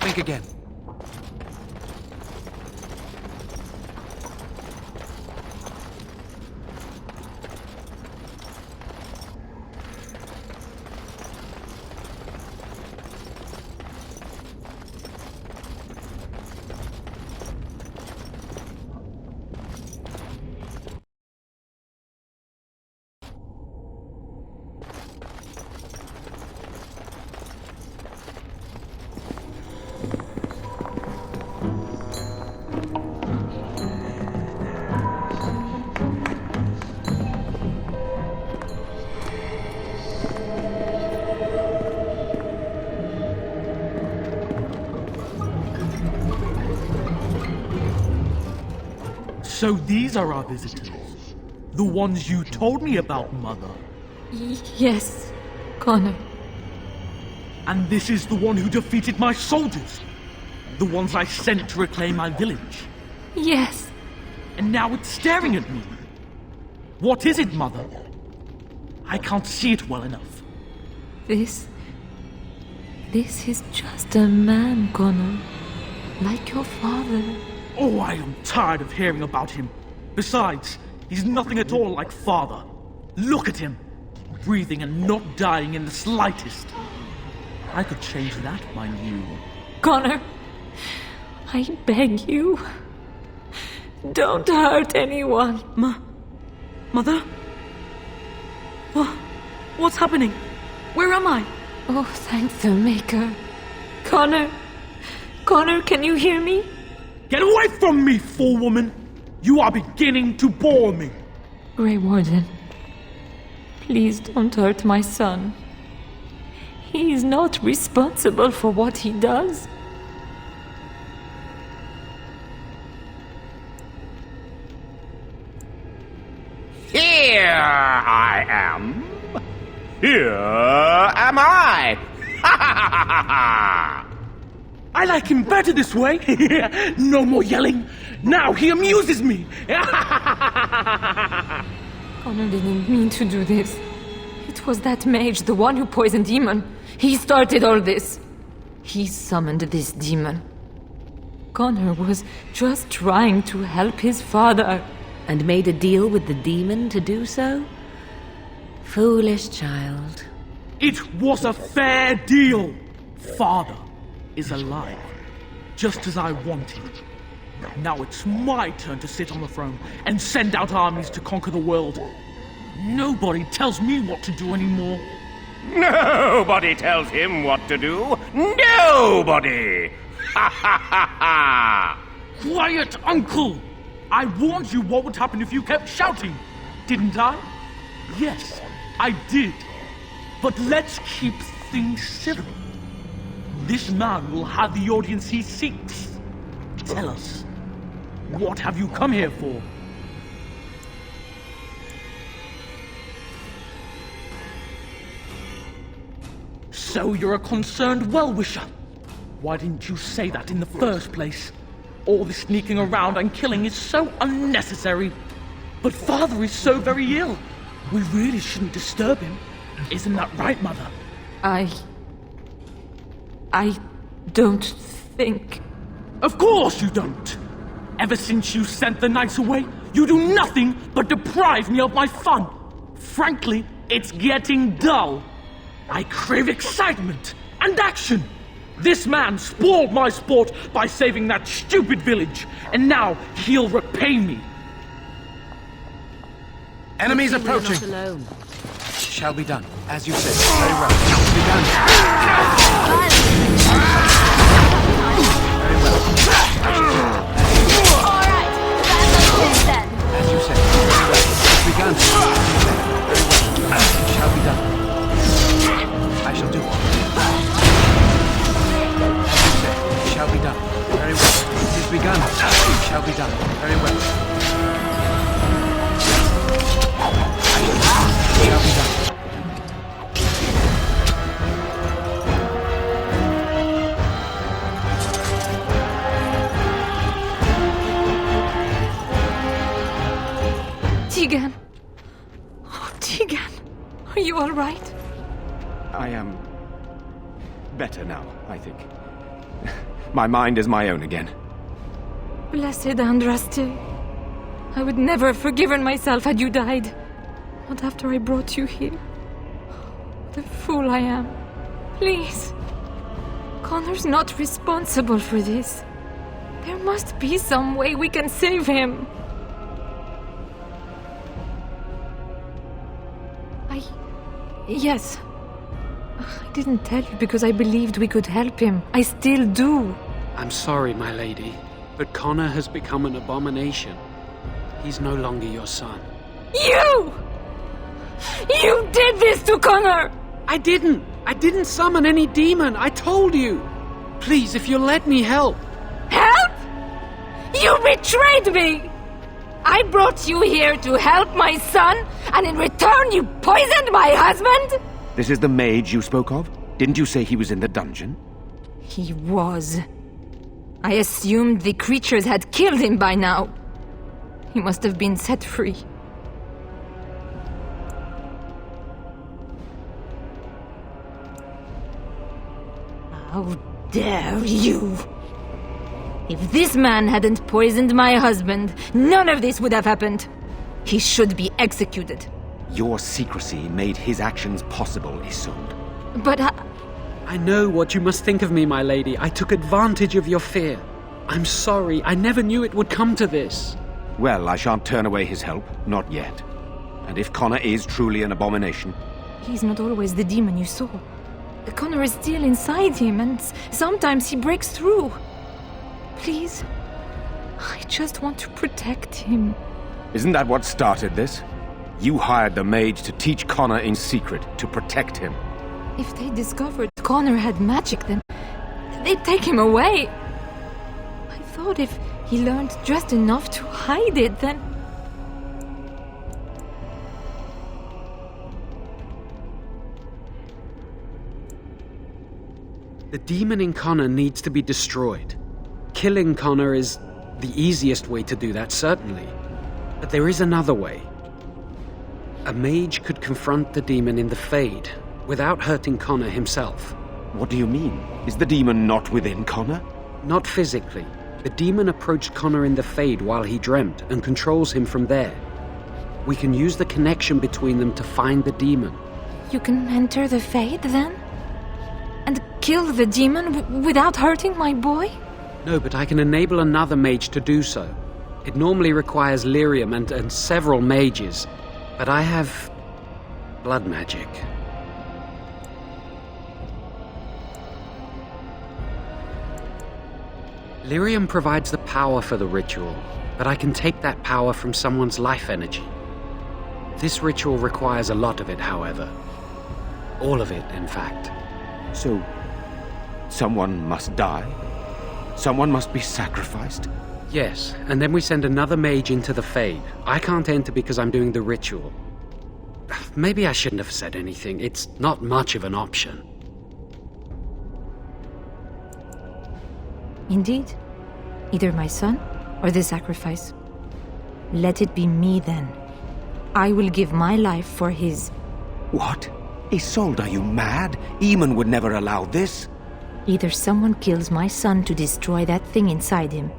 Think again. So these are our visitors. The ones you told me about, Mother. Yes, Connor. And this is the one who defeated my soldiers. The ones I sent to reclaim my village. Yes. And now it's staring at me. What is it, Mother? I can't see it well enough. This is just a man, Connor. Like your father. Oh, I am tired of hearing about him. Besides, he's nothing at all like father. Look at him. Breathing and not dying in the slightest. I could change that, mind you. Connor, I beg you. Don't hurt anyone. Mother? What's happening? Where am I? Oh, thank the Maker. Connor, can you hear me? Get away from me, fool woman! You are beginning to bore me. Grey Warden, please don't hurt my son. He is not responsible for what he does. Here I am. Here am I. I like him better this way. No more yelling. Now he amuses me. Connor didn't mean to do this. It was that mage, the one who poisoned Demon. He started all this. He summoned this demon. Connor was just trying to help his father. And made a deal with the demon to do so? Foolish child. It was a fair deal. Father is alive, just as I wanted. Now it's my turn to sit on the throne and send out armies to conquer the world. Nobody tells me what to do anymore. Nobody tells him what to do. Nobody! Ha ha ha ha! Quiet, Uncle! I warned you what would happen if you kept shouting, didn't I? Yes, I did. But let's keep things civil. This man will have the audience he seeks. Tell us, what have you come here for? So you're a concerned well-wisher. Why didn't you say that in the first place? All this sneaking around and killing is so unnecessary. But Father is so very ill. We really shouldn't disturb him. Isn't that right, Mother? I don't think... Of course you don't! Ever since you sent the knights away, you do nothing but deprive me of my fun. Frankly, it's getting dull. I crave excitement and action. This man spoiled my sport by saving that stupid village, and now he'll repay me. Enemies approaching. Not alone. Shall be done, as you said. Very well. Be done. Very well. All right, that's it then. As you said. Very well. It's begun. Very well. Shall be done. I shall do all. Shall be done. Very well. It is begun. Shall be done. Very well. Shall be done. Tegan. Oh, Tegan. Are you all right? I am better now, I think. My mind is my own again. Blessed Andraste. I would never have forgiven myself had you died. Not after I brought you here. What a fool I am. Please. Connor's not responsible for this. There must be some way we can save him. Yes. I didn't tell you because I believed we could help him. I still do. I'm sorry, my lady, but Connor has become an abomination. He's no longer your son. You! You did this to Connor! I didn't summon any demon. I told you. Please, if you'll let me help. Help? You betrayed me! I brought you here to help my son, and in return you poisoned my husband? This is the mage you spoke of? Didn't you say he was in the dungeon? He was. I assumed the creatures had killed him by now. He must have been set free. How dare you! If this man hadn't poisoned my husband, none of this would have happened. He should be executed. Your secrecy made his actions possible, Isolde. But I know what you must think of me, my lady. I took advantage of your fear. I'm sorry. I never knew it would come to this. Well, I shan't turn away his help. Not yet. And if Connor is truly an abomination... He's not always the demon you saw. Connor is still inside him, and sometimes he breaks through. Please, I just want to protect him. Isn't that what started this? You hired the mage to teach Connor in secret, to protect him. If they discovered Connor had magic, then they'd take him away. I thought if he learned just enough to hide it, then... The demon in Connor needs to be destroyed. Killing Connor is the easiest way to do that, certainly. But there is another way. A mage could confront the demon in the Fade without hurting Connor himself. What do you mean? Is the demon not within Connor? Not physically. The demon approached Connor in the Fade while he dreamt and controls him from there. We can use the connection between them to find the demon. You can enter the Fade, then? And kill the demon without hurting my boy? No, but I can enable another mage to do so. It normally requires lyrium and several mages, but I have blood magic. Lyrium provides the power for the ritual, but I can take that power from someone's life energy. This ritual requires a lot of it, however. All of it, in fact. So, someone must die? Someone must be sacrificed? Yes, and then we send another mage into the Fade. I can't enter because I'm doing the ritual. Maybe I shouldn't have said anything. It's not much of an option. Indeed. Either my son or the sacrifice. Let it be me, then. I will give my life for his. What? Isolde, are you mad? Eamon would never allow this. Either someone kills my son to destroy that thing inside him,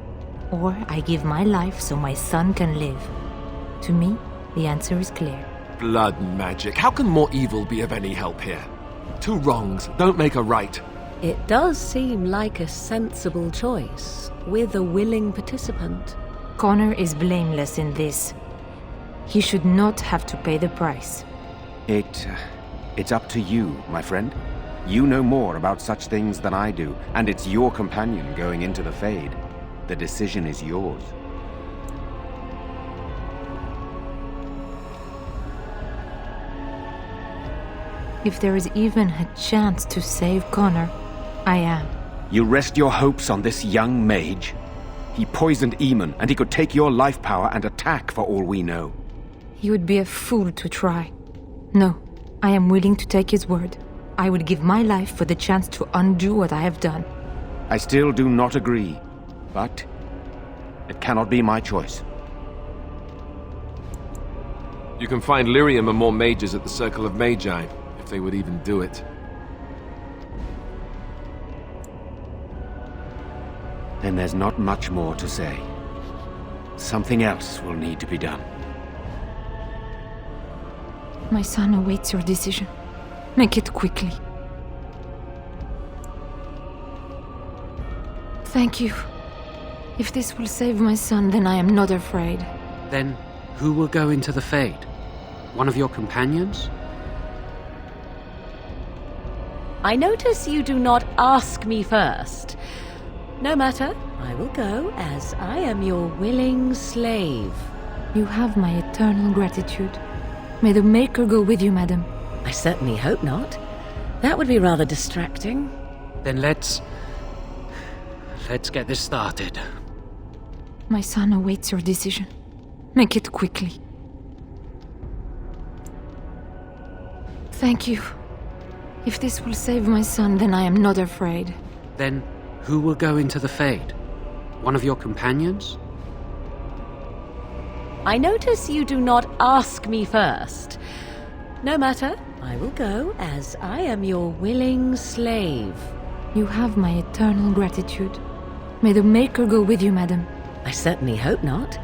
or I give my life so my son can live. To me, the answer is clear. Blood magic. How can more evil be of any help here? Two wrongs don't make a right. It does seem like a sensible choice, with a willing participant. Connor is blameless in this. He should not have to pay the price. It's up to you, my friend. You know more about such things than I do, and it's your companion going into the Fade. The decision is yours. If there is even a chance to save Connor, I am. You rest your hopes on this young mage? He poisoned Eamon, and he could take your life power and attack for all we know. He would be a fool to try. No, I am willing to take his word. I would give my life for the chance to undo what I have done. I still do not agree, but it cannot be my choice. You can find lyrium and more mages at the Circle of Magi, if they would even do it. Then there's not much more to say. Something else will need to be done. My son awaits your decision. Make it quickly. Thank you. If this will save my son, then I am not afraid. Then, who will go into the Fade? One of your companions? I notice you do not ask me first. No matter, I will go, as I am your willing slave. You have my eternal gratitude. May the Maker go with you, madam. I certainly hope not. That would be rather distracting. Then let's get this started. My son awaits your decision. Make it quickly. Thank you. If this will save my son, then I am not afraid. Then who will go into the Fade? One of your companions? I notice you do not ask me first. No matter, I will go, as I am your willing slave. You have my eternal gratitude. May the Maker go with you, madam. I certainly hope not.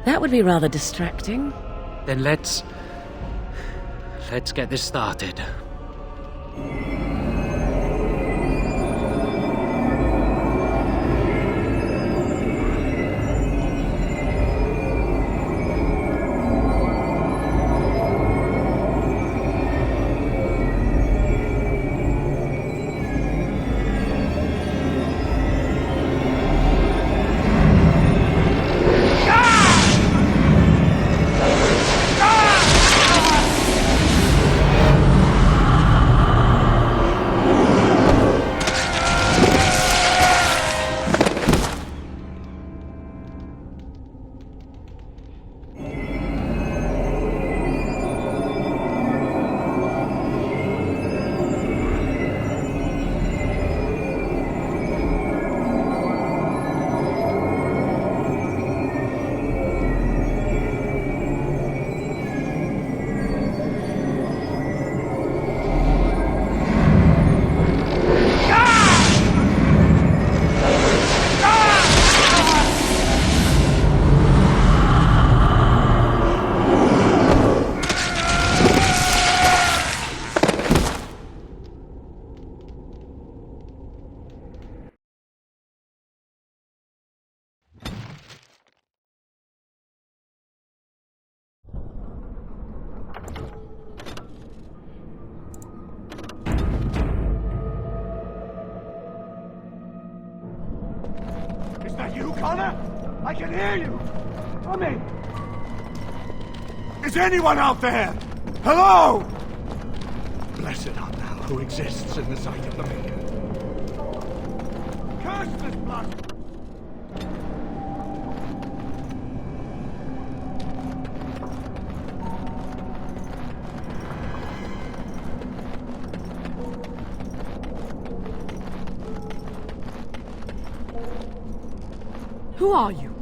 That would be rather distracting. Then let's get this started. I can hear you! Coming! Is anyone out there? Hello? Blessed art thou who exists in the sight of the Maker. Curse this blood! Who are you?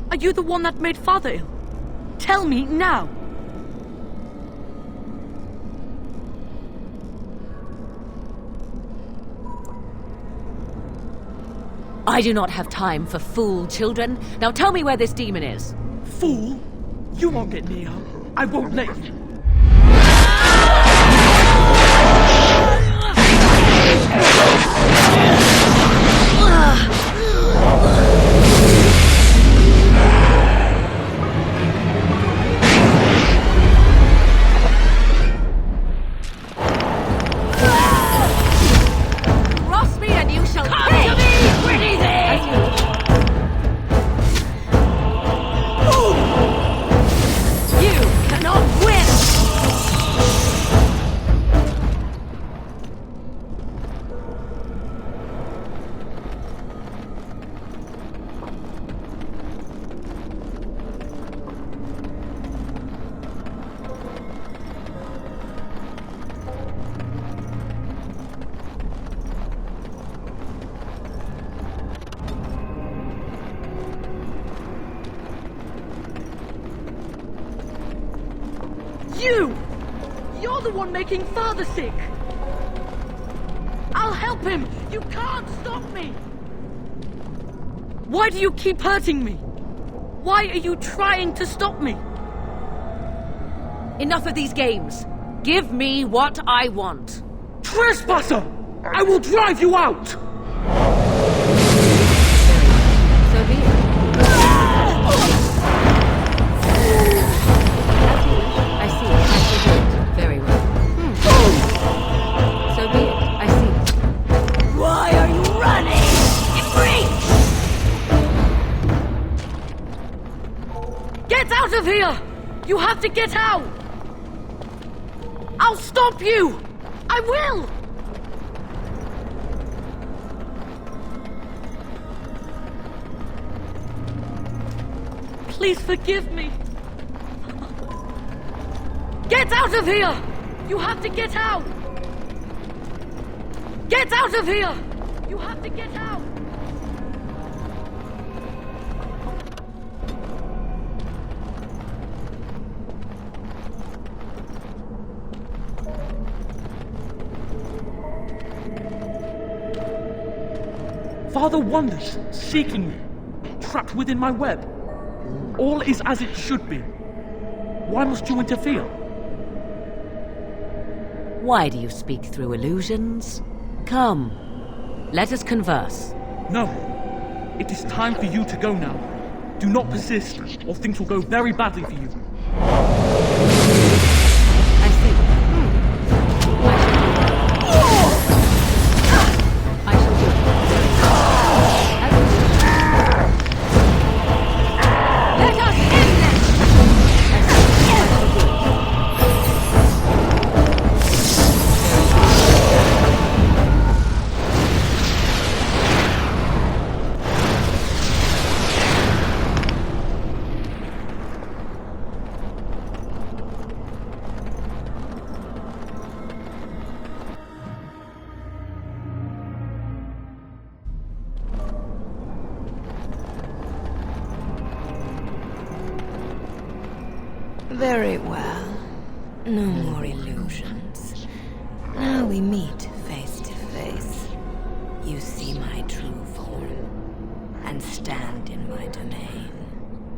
Are you the one that made Father ill? Tell me now! I do not have time for fool children. Now tell me where this demon is. Fool? You won't get near her. I won't let you. You're the one making Father sick! I'll help him! You can't stop me! Why do you keep hurting me? Why are you trying to stop me? Enough of these games. Give me what I want. Trespasser! I will drive you out! So be it. I see. I see it. Very well. So be it. I see. Why are you running? Get out of here! You have to get out! I'll stop you! I will! Please forgive me. Get out of here! You have to get out! Get out of here! You have to get out! Father wanders, seeking me, trapped within my web. All is as it should be. Why must you interfere? Why do you speak through illusions? Come, let us converse. No. It is time for you to go now. Do not persist, or things will go very badly for you. I see. I shall do it. Let us end this! Very well. No more illusions. Now we meet face to face. You see my true form, and stand in my domain.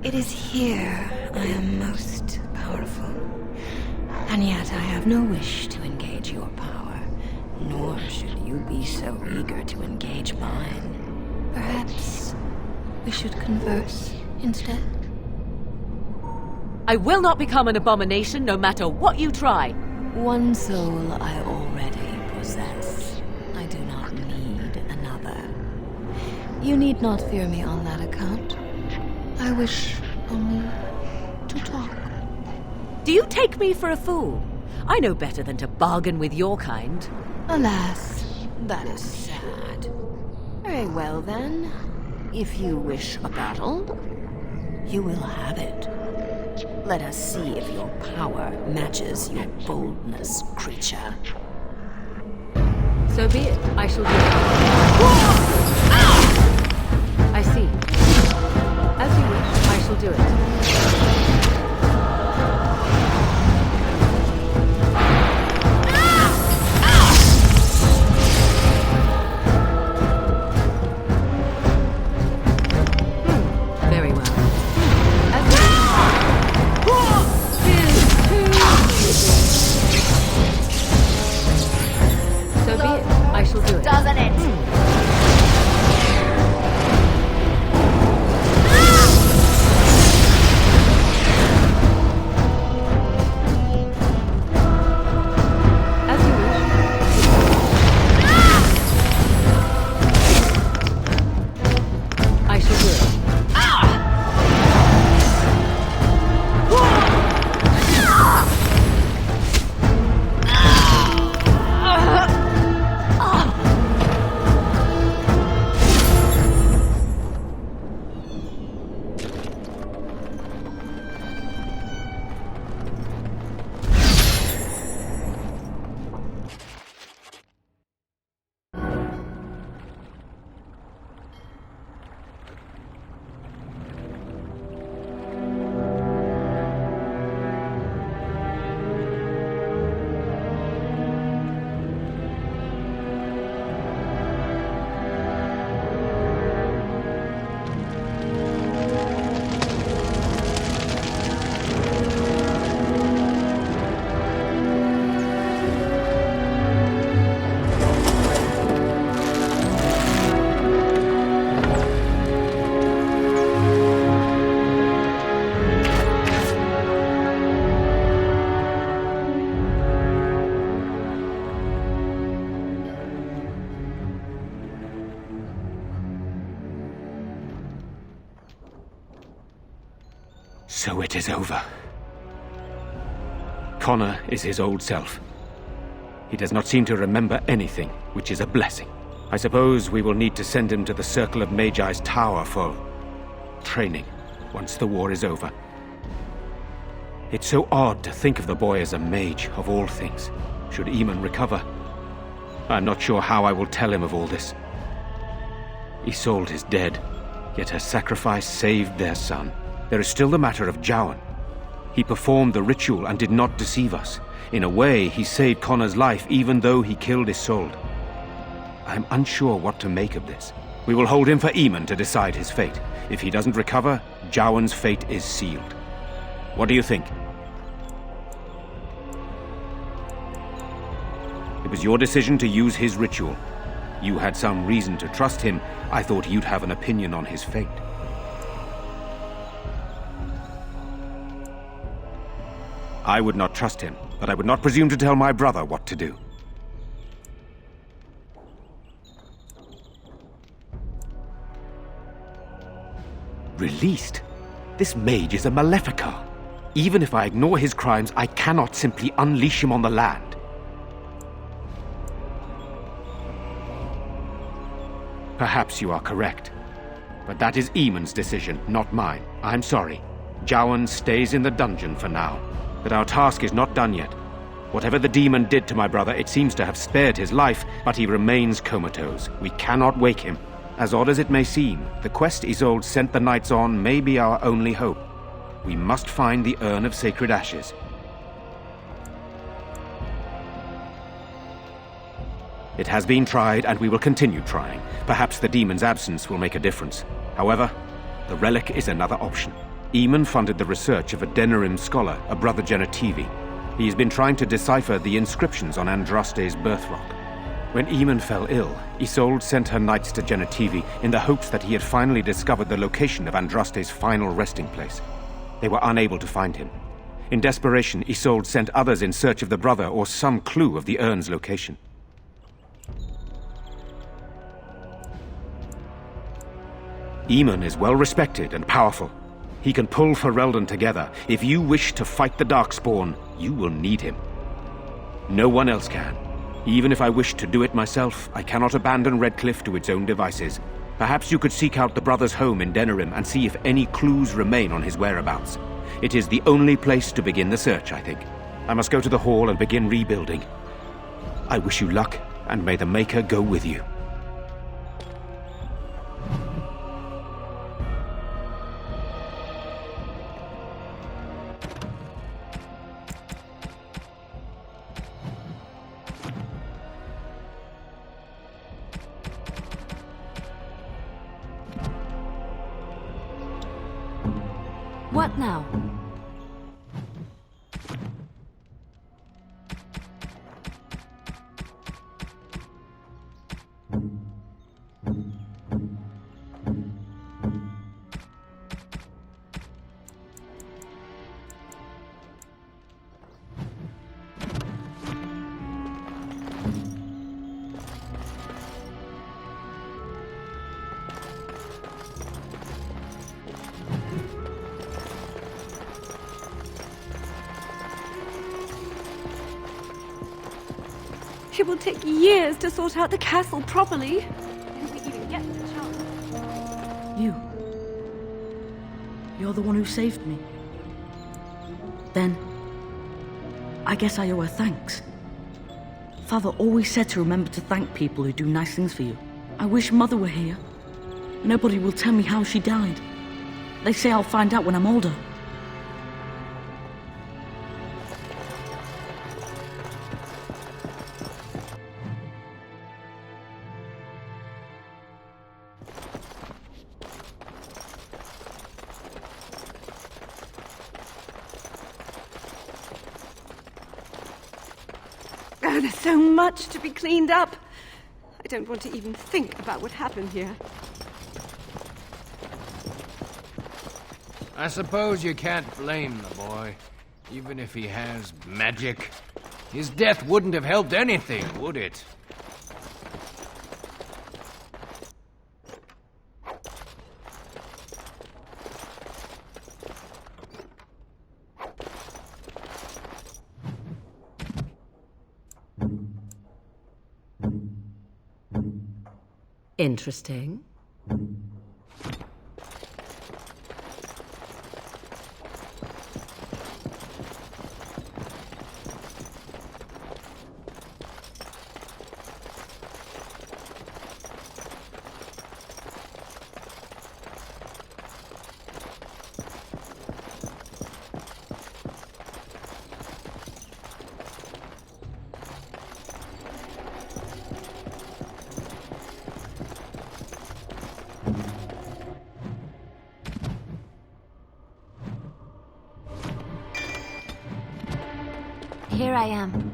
It is here I am most powerful. And yet I have no wish to engage your power, nor should you be so eager to engage mine. Perhaps we should converse instead? I will not become an abomination no matter what you try. One soul I already possess. I do not need another. You need not fear me on that account. I wish only to talk. Do you take me for a fool? I know better than to bargain with your kind. Alas, that is sad. Very well then. If you wish a battle, you will have it. Let us see if your power matches your boldness, creature. So be it. I shall do it. I see. As you wish, I shall do it. Doesn't it? So it is over. Connor is his old self. He does not seem to remember anything, which is a blessing. I suppose we will need to send him to the Circle of Magi's tower for training once the war is over. It's so odd to think of the boy as a mage, of all things, should Eamon recover. I'm not sure how I will tell him of all this. Isolde is dead, yet her sacrifice saved their son. There is still the matter of Jowan. He performed the ritual and did not deceive us. In a way, he saved Connor's life even though he killed Isolde. I'm unsure what to make of this. We will hold him for Eamon to decide his fate. If he doesn't recover, Jowan's fate is sealed. What do you think? It was your decision to use his ritual. You had some reason to trust him. I thought you'd have an opinion on his fate. I would not trust him, but I would not presume to tell my brother what to do. Released? This mage is a maleficar. Even if I ignore his crimes, I cannot simply unleash him on the land. Perhaps you are correct. But that is Eamon's decision, not mine. I'm sorry. Jowan stays in the dungeon for now. But our task is not done yet. Whatever the demon did to my brother, it seems to have spared his life, but he remains comatose. We cannot wake him. As odd as it may seem, the quest Isolde sent the knights on may be our only hope. We must find the Urn of Sacred Ashes. It has been tried, and we will continue trying. Perhaps the demon's absence will make a difference. However, the relic is another option. Eamon funded the research of a Denerim scholar, a brother Genetivi. He has been trying to decipher the inscriptions on Andraste's birth rock. When Eamon fell ill, Isolde sent her knights to Genetivi in the hopes that he had finally discovered the location of Andraste's final resting place. They were unable to find him. In desperation, Isolde sent others in search of the brother or some clue of the urn's location. Eamon is well respected and powerful. He can pull Ferelden together. If you wish to fight the Darkspawn, you will need him. No one else can. Even if I wish to do it myself, I cannot abandon Redcliffe to its own devices. Perhaps you could seek out the brother's home in Denerim and see if any clues remain on his whereabouts. It is the only place to begin the search, I think. I must go to the hall and begin rebuilding. I wish you luck, and may the Maker go with you. What now? It will take years to sort out the castle properly. If we even get the chance. You're the one who saved me. Then, I guess I owe her thanks. Father always said to remember to thank people who do nice things for you. I wish Mother were here. Nobody will tell me how she died. They say I'll find out when I'm older. Oh, there's so much to be cleaned up. I don't want to even think about what happened here. I suppose you can't blame the boy, even if he has magic. His death wouldn't have helped anything, would it? Interesting. Here I am.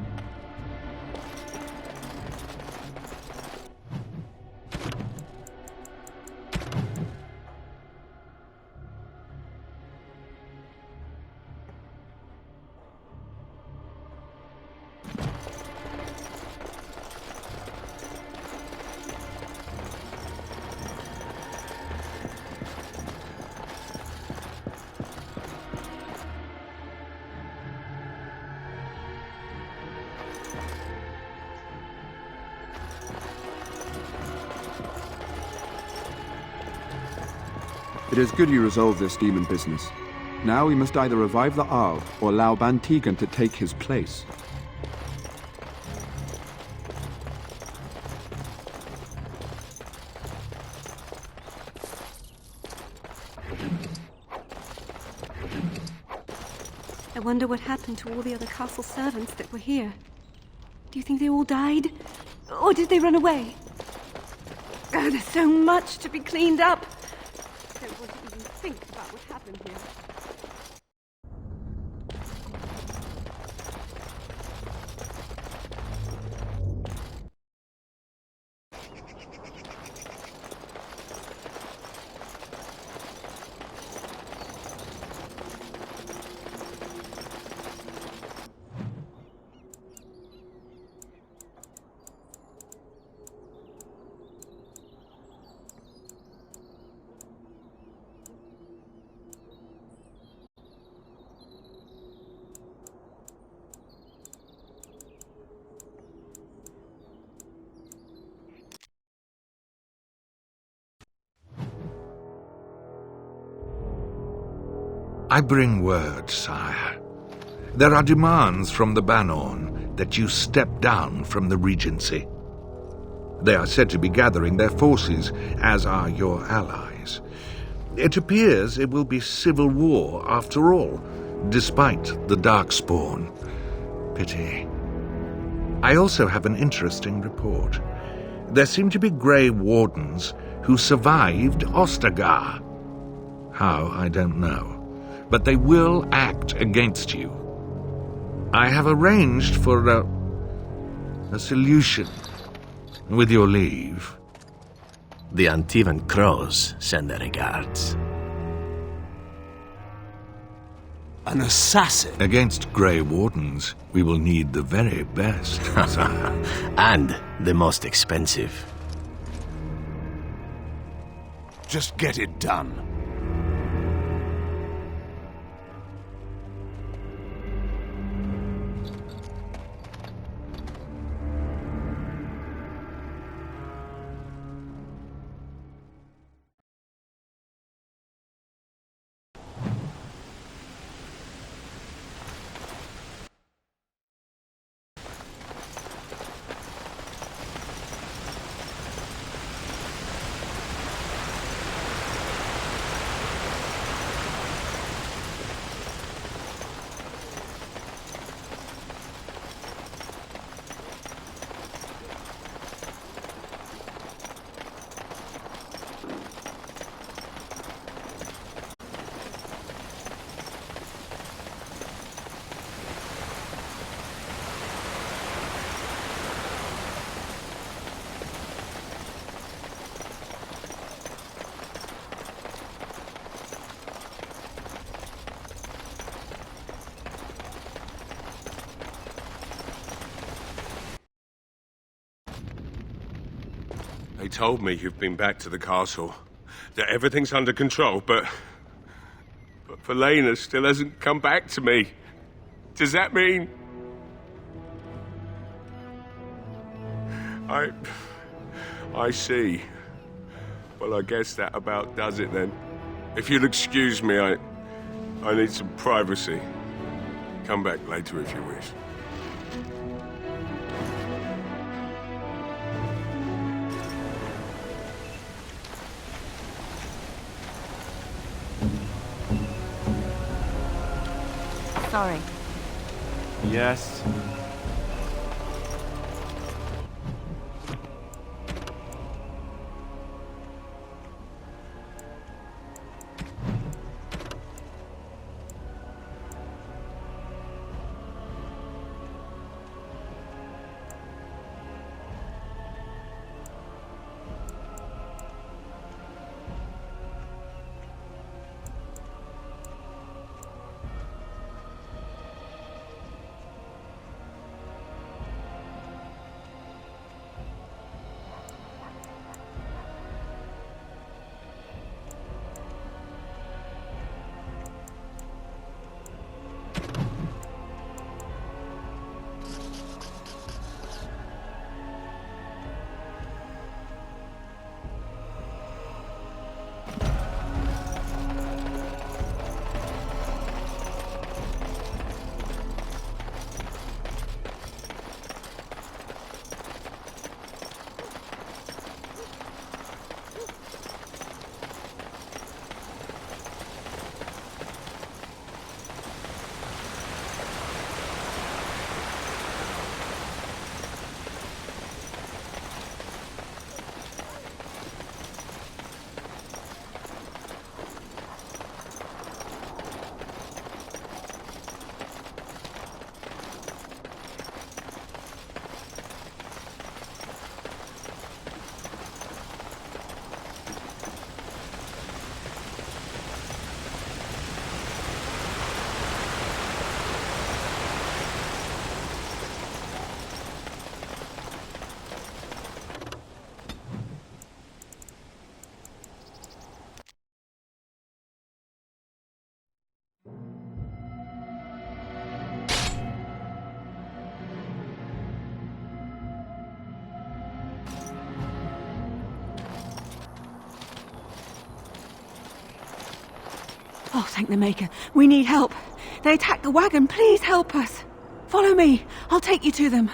It is good you resolved this demon business. Now we must either revive the Arl or allow Ban Tegan to take his place. I wonder what happened to all the other castle servants that were here. Do you think they all died? Or did they run away? Oh, there's so much to be cleaned up. I don't want to even think about what happened here. I bring word, sire. There are demands from the Banorn that you step down from the Regency. They are said to be gathering their forces, as are your allies. It appears it will be civil war after all, despite the Darkspawn. Pity. I also have an interesting report. There seem to be Grey Wardens who survived Ostagar. How, I don't know. But they will act against you. I have arranged for a solution, with your leave. The Antivan Crows send their regards. An assassin? Against Grey Wardens, we will need the very best. And the most expensive. Just get it done. They told me you've been back to the castle, that everything's under control, but Felena still hasn't come back to me. Does that mean... I see. Well, I guess that about does it then. If you'll excuse me, I need some privacy. Come back later if you wish. Sorry. Yes. Oh, thank the Maker. We need help. They attacked the wagon. Please help us. Follow me. I'll take you to them.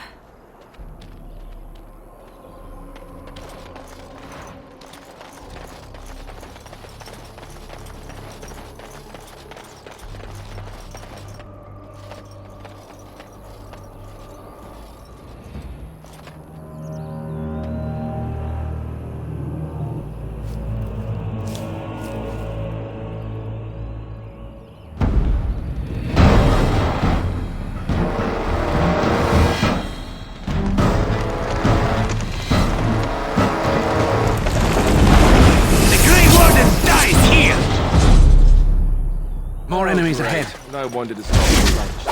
More enemies ahead. No wonder to stop the lunch, too.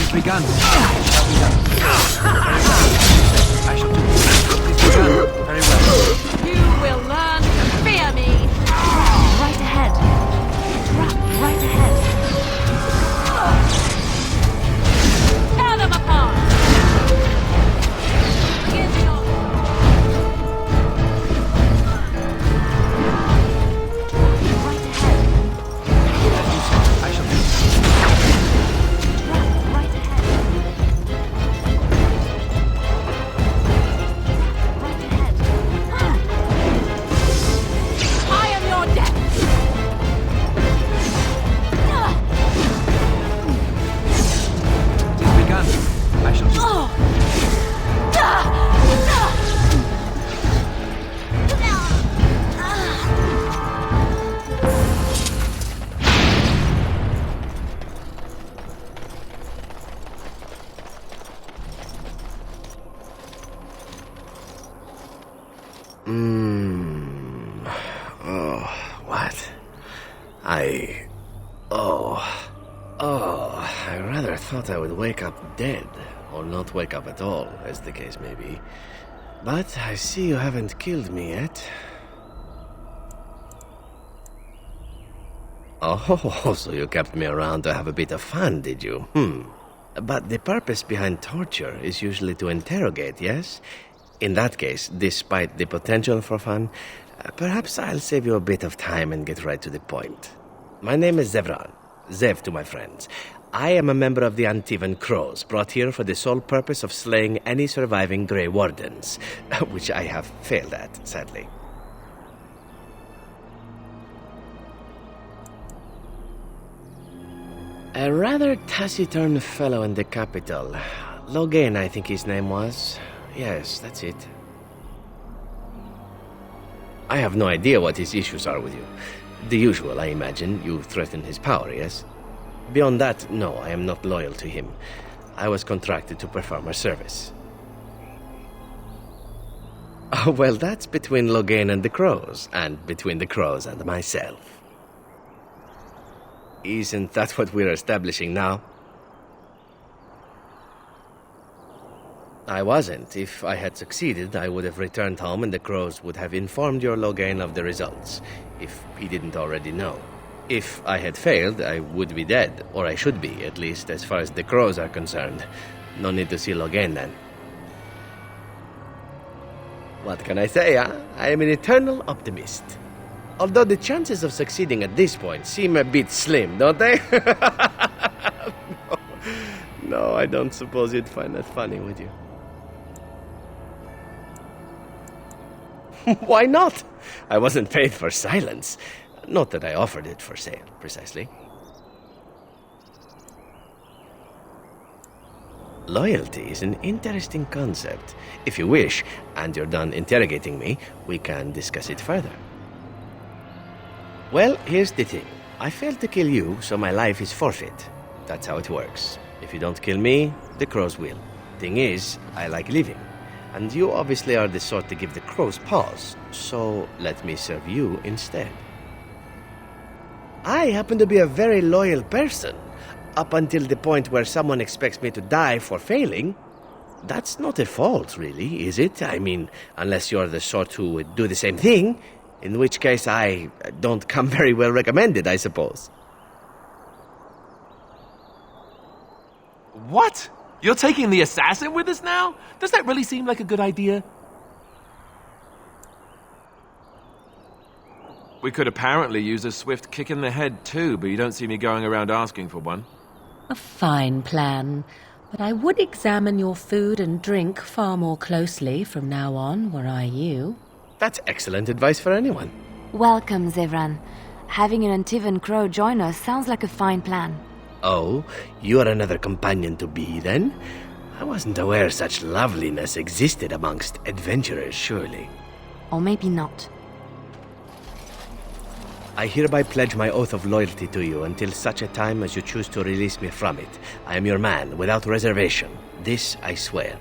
It's begun. I shall do it. It's begun. Very well. You will learn to fear me. Right ahead. Trap right ahead. Tear them apart. Begin your... Right ahead. I shall do it. Trap right ahead. Right ahead. I am your death. It's begun. I shall do it. Oh, what? I rather thought I would wake up dead, or not wake up at all, as the case may be. But I see you haven't killed me yet. Oh, so you kept me around to have a bit of fun, did you? But the purpose behind torture is usually to interrogate, yes? In that case, despite the potential for fun, perhaps I'll save you a bit of time and get right to the point. My name is Zevran. Zev to my friends. I am a member of the Antivan Crows, brought here for the sole purpose of slaying any surviving Grey Wardens, which I have failed at, sadly. A rather taciturn fellow in the capital. Loghain, I think his name was. Yes, that's it. I have no idea what his issues are with you. The usual, I imagine. You threaten his power, yes? Beyond that, no, I am not loyal to him. I was contracted to perform a service. Oh, well, that's between Loghain and the Crows, and between the Crows and myself. Isn't that what we're establishing now? I wasn't. If I had succeeded, I would have returned home and the Crows would have informed your Loghain of the results, if he didn't already know. If I had failed, I would be dead, or I should be, at least as far as the Crows are concerned. No need to see Loghain then. What can I say, huh? I am an eternal optimist. Although the chances of succeeding at this point seem a bit slim, don't they? No, I don't suppose you'd find that funny, would you? Why not? I wasn't paid for silence. Not that I offered it for sale, precisely. Loyalty is an interesting concept. If you wish, and you're done interrogating me, we can discuss it further. Well, here's the thing. I failed to kill you, so my life is forfeit. That's how it works. If you don't kill me, the Crows will. Thing is, I like living. And you obviously are the sort to give the Crows pause, so let me serve you instead. I happen to be a very loyal person, up until the point where someone expects me to die for failing. That's not a fault, really, is it? I mean, unless you're the sort who would do the same thing, in which case I don't come very well recommended, I suppose. What? You're taking the assassin with us now? Does that really seem like a good idea? We could apparently use a swift kick in the head too, but you don't see me going around asking for one. A fine plan, but I would examine your food and drink far more closely from now on, were I you. That's excellent advice for anyone. Welcome, Zevran. Having an Antivan Crow join us sounds like a fine plan. Oh, you are another companion to be, then? I wasn't aware such loveliness existed amongst adventurers, surely. Or maybe not. I hereby pledge my oath of loyalty to you until such a time as you choose to release me from it. I am your man, without reservation. This I swear.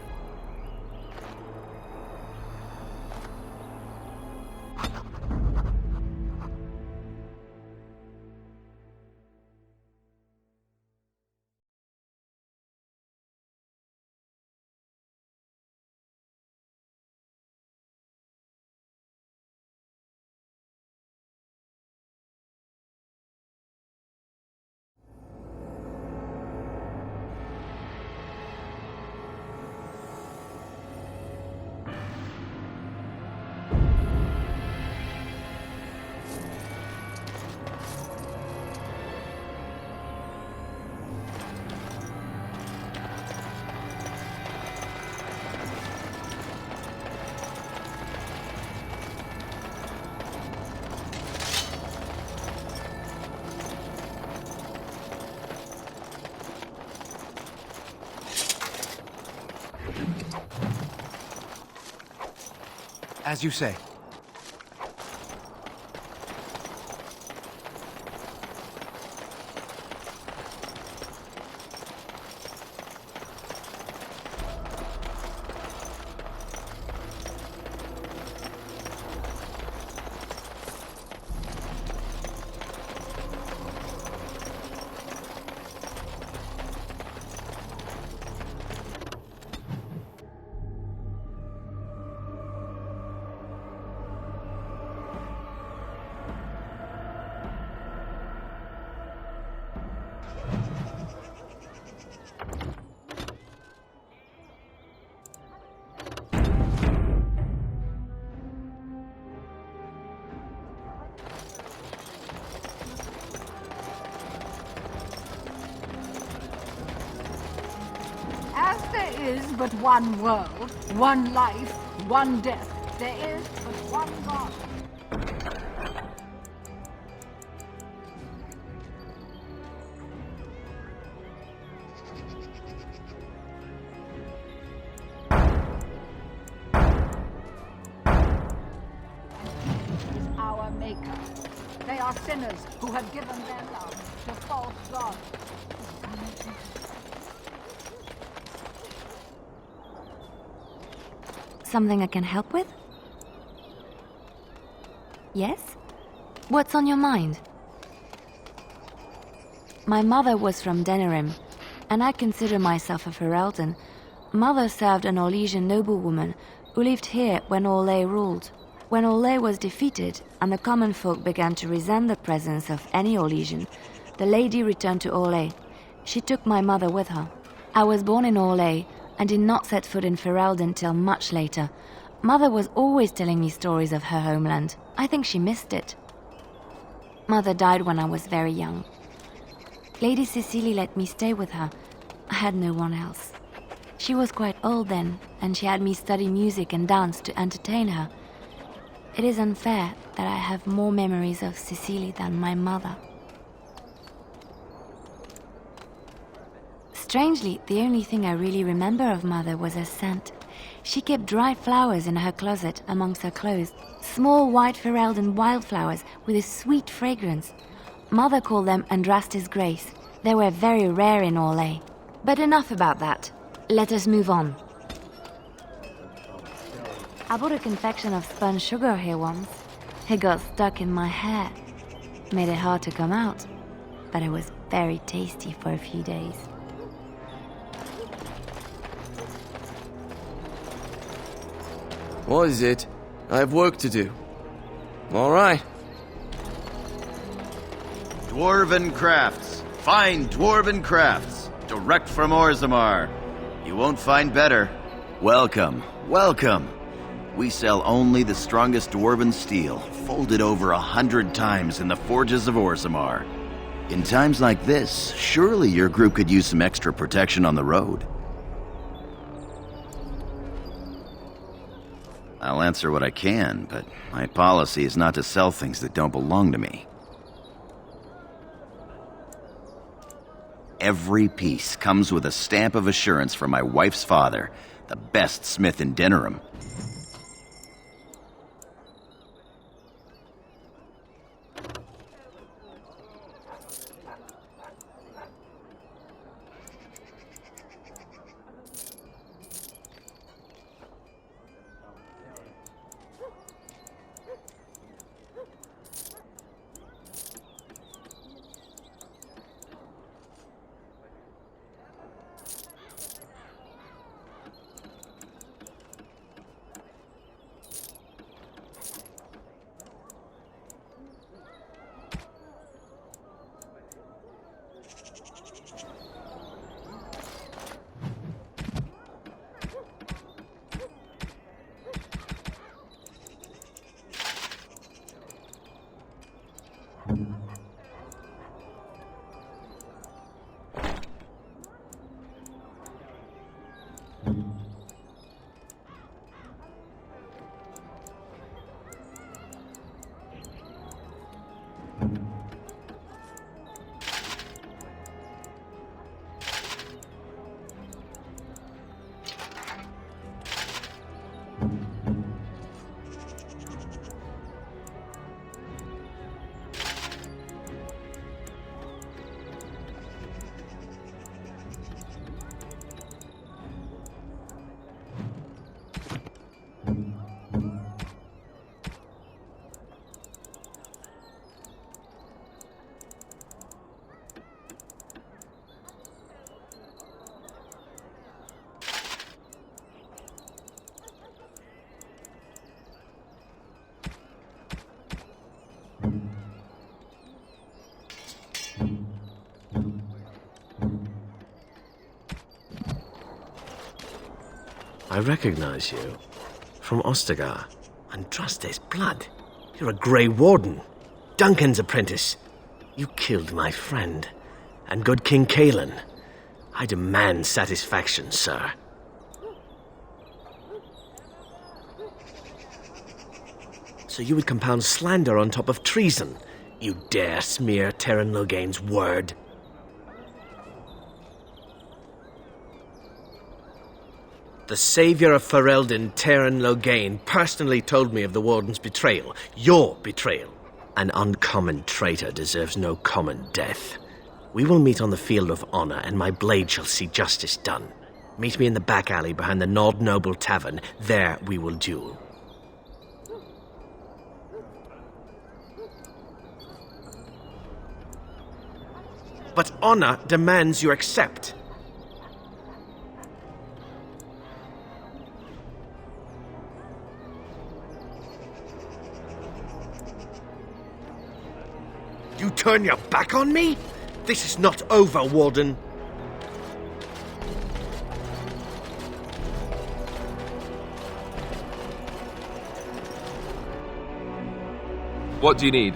As you say. As there is but one world, one life, one death, there is but one God. Is our Maker. They are sinners who have given their love to false gods. Something I can help with? Yes? What's on your mind? My mother was from Denerim, and I consider myself a Ferelden. Mother served an Orlesian noblewoman who lived here when Orlais ruled. When Orlais was defeated, and the common folk began to resent the presence of any Orlesian, the lady returned to Orlais. She took my mother with her. I was born in Orlais, and did not set foot in Ferelden till much later. Mother was always telling me stories of her homeland. I think she missed it. Mother died when I was very young. Lady Cecily let me stay with her. I had no one else. She was quite old then, and she had me study music and dance to entertain her. It is unfair that I have more memories of Cecily than my mother. Strangely, the only thing I really remember of Mother was her scent. She kept dried flowers in her closet amongst her clothes. Small white Ferelden wildflowers with a sweet fragrance. Mother called them Andrastis Grace. They were very rare in Orlais. But enough about that. Let us move on. I bought a confection of spun sugar here once. It got stuck in my hair. Made it hard to come out. But it was very tasty for a few days. What is it? I have work to do. All right. Dwarven crafts. Fine dwarven crafts. direct from Orzammar. You won't find better. Welcome, welcome. We sell only the strongest dwarven steel, folded over 100 times in the forges of Orzammar. In times like this, surely your group could use some extra protection on the road. I'll answer what I can, but my policy is not to sell things that don't belong to me. Every piece comes with a stamp of assurance from my wife's father, the best smith in Denerim. I recognize you. From Ostagar. Andraste's blood. You're a Grey Warden. Duncan's apprentice. You killed my friend. And good King Caelan. I demand satisfaction, sir. So you would compound slander on top of treason? You dare smear Terran Loghain's word? The savior of Ferelden, Terran Loghain, personally told me of the Warden's betrayal. Your betrayal. An uncommon traitor deserves no common death. We will meet on the field of honor, and my blade shall see justice done. Meet me in the back alley behind the Nod Noble Tavern. There we will duel. But honor demands you accept. You turn your back on me? This is not over, Warden. What do you need?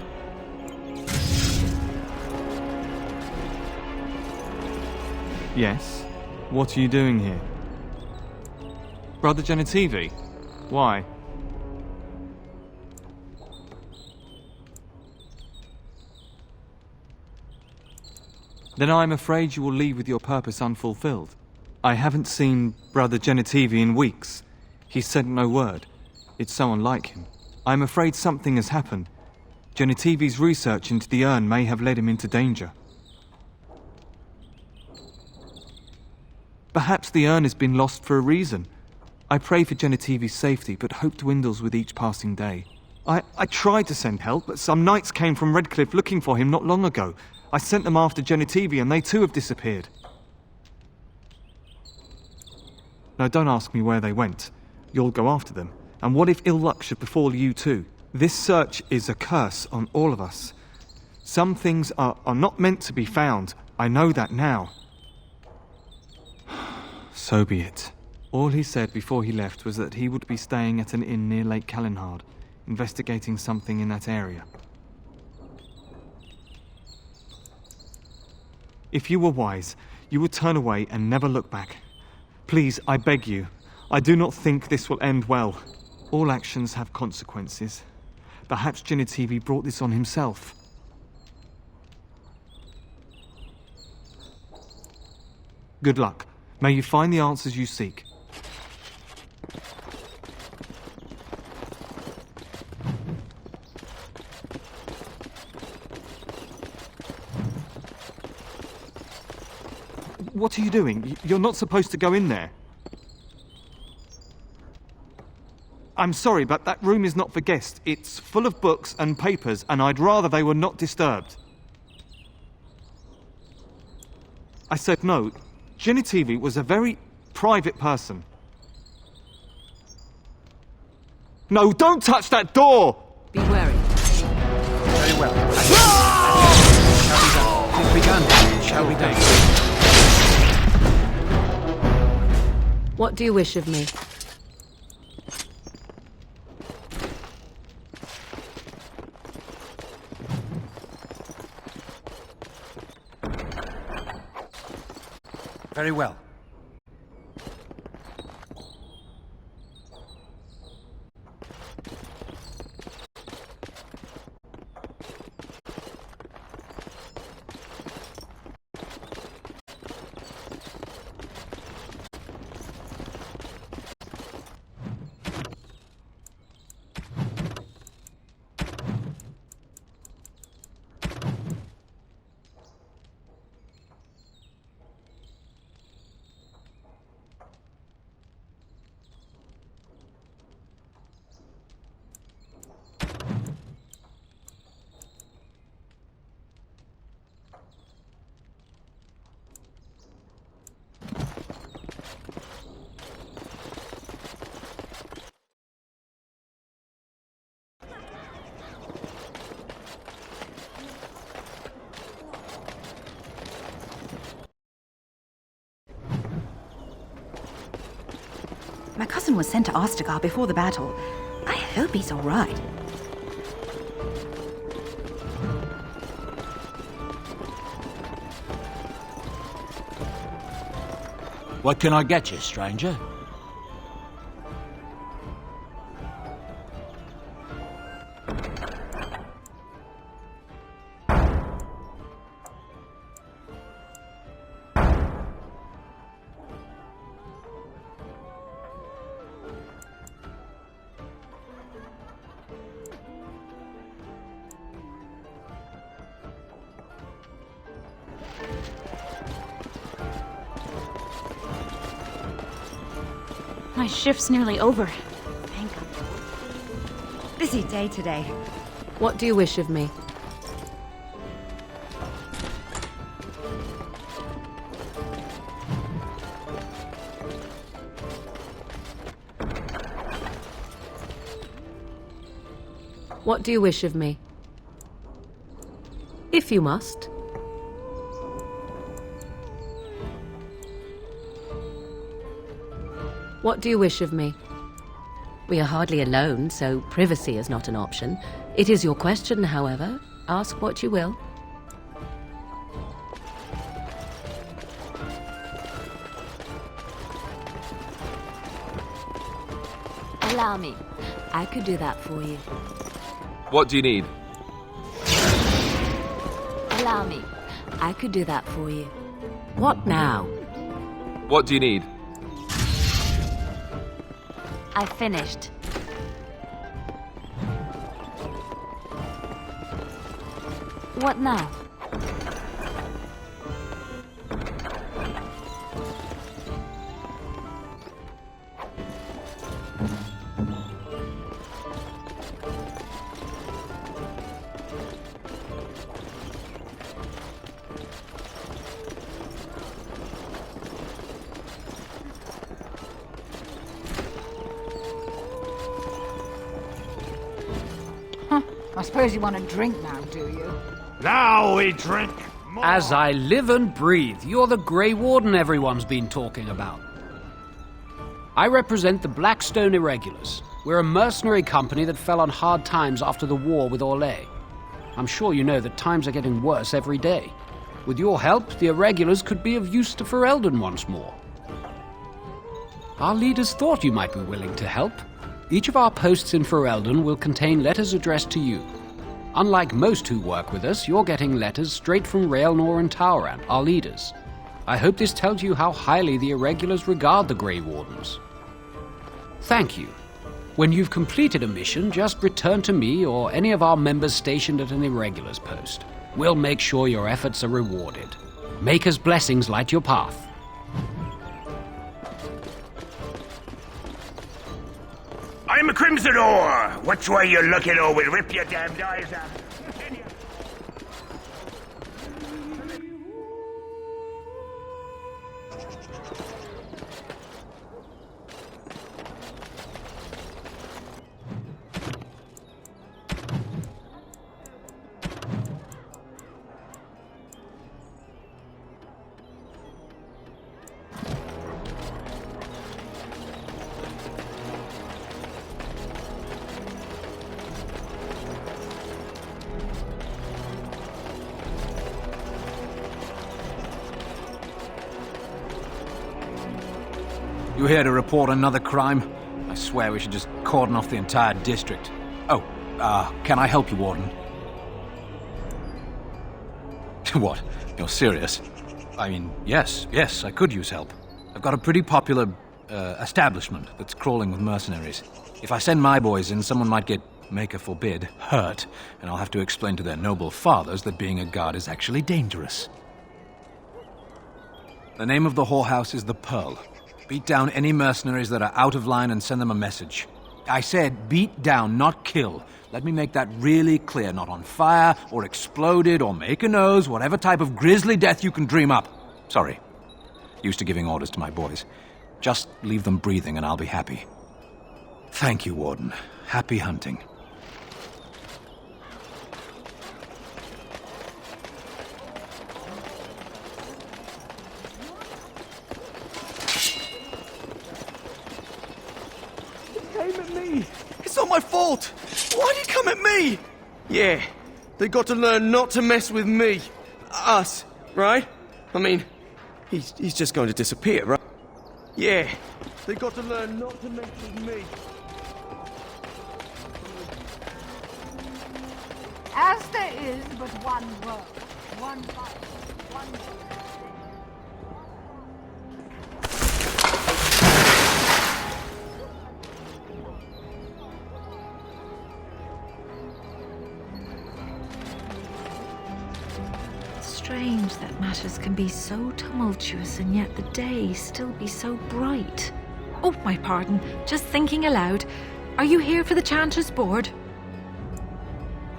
Yes? What are you doing here? Brother Genitivi? Why? Then I'm afraid you will leave with your purpose unfulfilled. I haven't seen Brother Genitivi in weeks. He said no word. It's so unlike him. I'm afraid something has happened. Genitivi's research into the urn may have led him into danger. Perhaps the urn has been lost for a reason. I pray for Genitivi's safety, but hope dwindles with each passing day. I tried to send help, but some knights came from Redcliffe looking for him not long ago. I sent them after Genitivi, and they too have disappeared. Now, don't ask me where they went. You'll go after them. And what if ill luck should befall you too? This search is a curse on all of us. Some things are not meant to be found. I know that now. So be it. All he said before he left was that he would be staying at an inn near Lake Calenhard, investigating something in that area. If you were wise, you would turn away and never look back. Please, I beg you. I do not think this will end well. All actions have consequences. Perhaps Genitivi brought this on himself. Good luck. May you find the answers you seek. What are you doing? You're not supposed to go in there. I'm sorry, but that room is not for guests. It's full of books and papers, and I'd rather they were not disturbed. I said no. Genitivi was a very private person. No, don't touch that door! Be wary. Very well. Shall be done. Shall be done. What do you wish of me? Very well. My cousin was sent to Ostagar before the battle. I hope he's all right. What can I get you, stranger? My shift's nearly over. Thank God. Busy day today. What do you wish of me? What do you wish of me? If you must. What do you wish of me? We are hardly alone, so privacy is not an option. It is your question, however. Ask what you will. Allow me. I could do that for you. What do you need? Allow me. I could do that for you. What now? What do you need? I finished. What now? I suppose you want to drink now, do you? Now we drink more. As I live and breathe, you're the Grey Warden everyone's been talking about. I represent the Blackstone Irregulars. We're a mercenary company that fell on hard times after the war with Orlais. I'm sure you know that times are getting worse every day. With your help, the Irregulars could be of use to Ferelden once more. Our leaders thought you might be willing to help. Each of our posts in Ferelden will contain letters addressed to you. Unlike most who work with us, you're getting letters straight from Raelnor and Tauran, our leaders. I hope this tells you how highly the Irregulars regard the Grey Wardens. Thank you. When you've completed a mission, just return to me or any of our members stationed at an Irregulars post. We'll make sure your efforts are rewarded. Maker's blessings light your path. I'm a Crimson Ore! Which way you looking, or we'll rip your damned eyes out? You here to report another crime? I swear we should just cordon off the entire district. Oh, can I help you, Warden? What? You're serious? I mean, yes, I could use help. I've got a pretty popular, establishment that's crawling with mercenaries. If I send my boys in, someone might get, Maker forbid, hurt, and I'll have to explain to their noble fathers that being a guard is actually dangerous. The name of the whorehouse is the Pearl. Beat down any mercenaries that are out of line and send them a message. I said beat down, not kill. Let me make that really clear. Not on fire, or exploded, or make a nose, whatever type of grisly death you can dream up. Sorry. Used to giving orders to my boys. Just leave them breathing and I'll be happy. Thank you, Warden. Happy hunting. It's not my fault! Why'd he come at me? Yeah, they got to learn not to mess with me. Us, right? I mean, he's just going to disappear, right? Yeah, they got to learn not to mess with me. As there is but one world, one life, one death. Strange that matters can be so tumultuous and yet the day still be so bright. Oh, my pardon, just thinking aloud. Are you here for the Chanter's Board?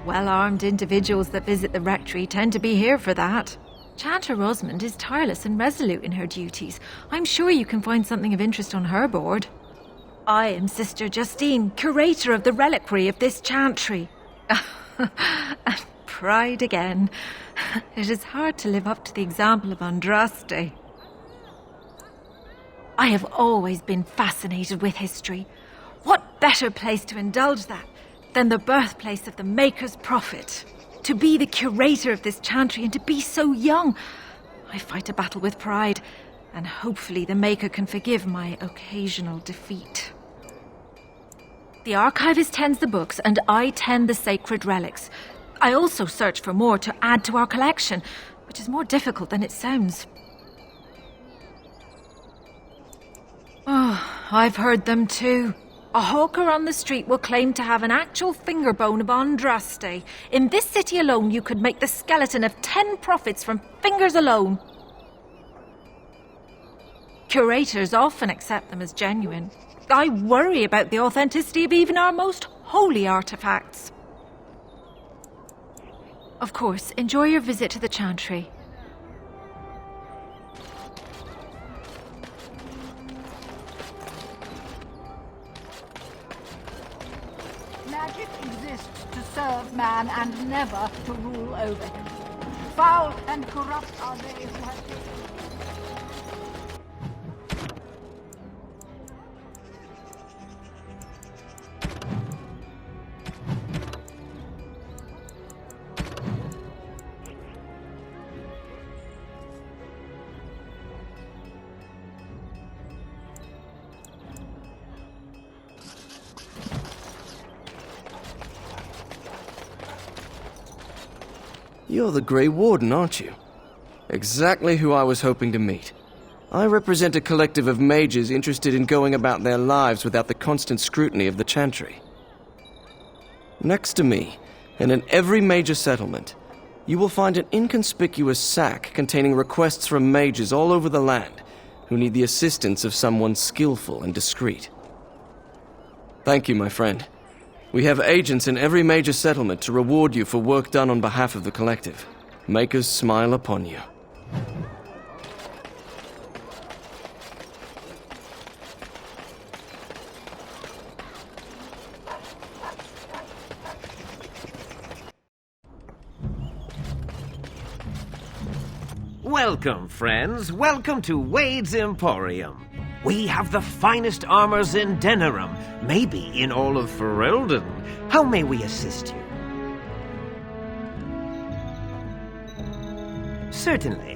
Well-armed individuals that visit the rectory tend to be here for that. Chanter Rosamond is tireless and resolute in her duties. I'm sure you can find something of interest on her board. I am Sister Justine, curator of the reliquary of this chantry. And pride again. It is hard to live up to the example of Andraste. I have always been fascinated with history. What better place to indulge that than the birthplace of the Maker's prophet? To be the curator of this chantry and to be so young. I fight a battle with pride, and hopefully the Maker can forgive my occasional defeat. The archivist tends the books, and I tend the sacred relics. I also search for more to add to our collection, which is more difficult than it sounds. Oh, I've heard them too. A hawker on the street will claim to have an actual finger bone of Andraste. In this city alone, you could make the skeleton of 10 prophets from fingers alone. Curators often accept them as genuine. I worry about the authenticity of even our most holy artifacts. Of course, enjoy your visit to the chantry. Magic exists to serve man and never to rule over him. Foul and corrupt are they who have taken... You're the Grey Warden, aren't you? Exactly who I was hoping to meet. I represent a collective of mages interested in going about their lives without the constant scrutiny of the Chantry. Next to me, and in every major settlement, you will find an inconspicuous sack containing requests from mages all over the land who need the assistance of someone skillful and discreet. Thank you, my friend. We have agents in every major settlement to reward you for work done on behalf of the collective. Make us smile upon you. Welcome, friends. Welcome to Wade's Emporium. We have the finest armors in Denerim, maybe in all of Ferelden. How may we assist you? Certainly.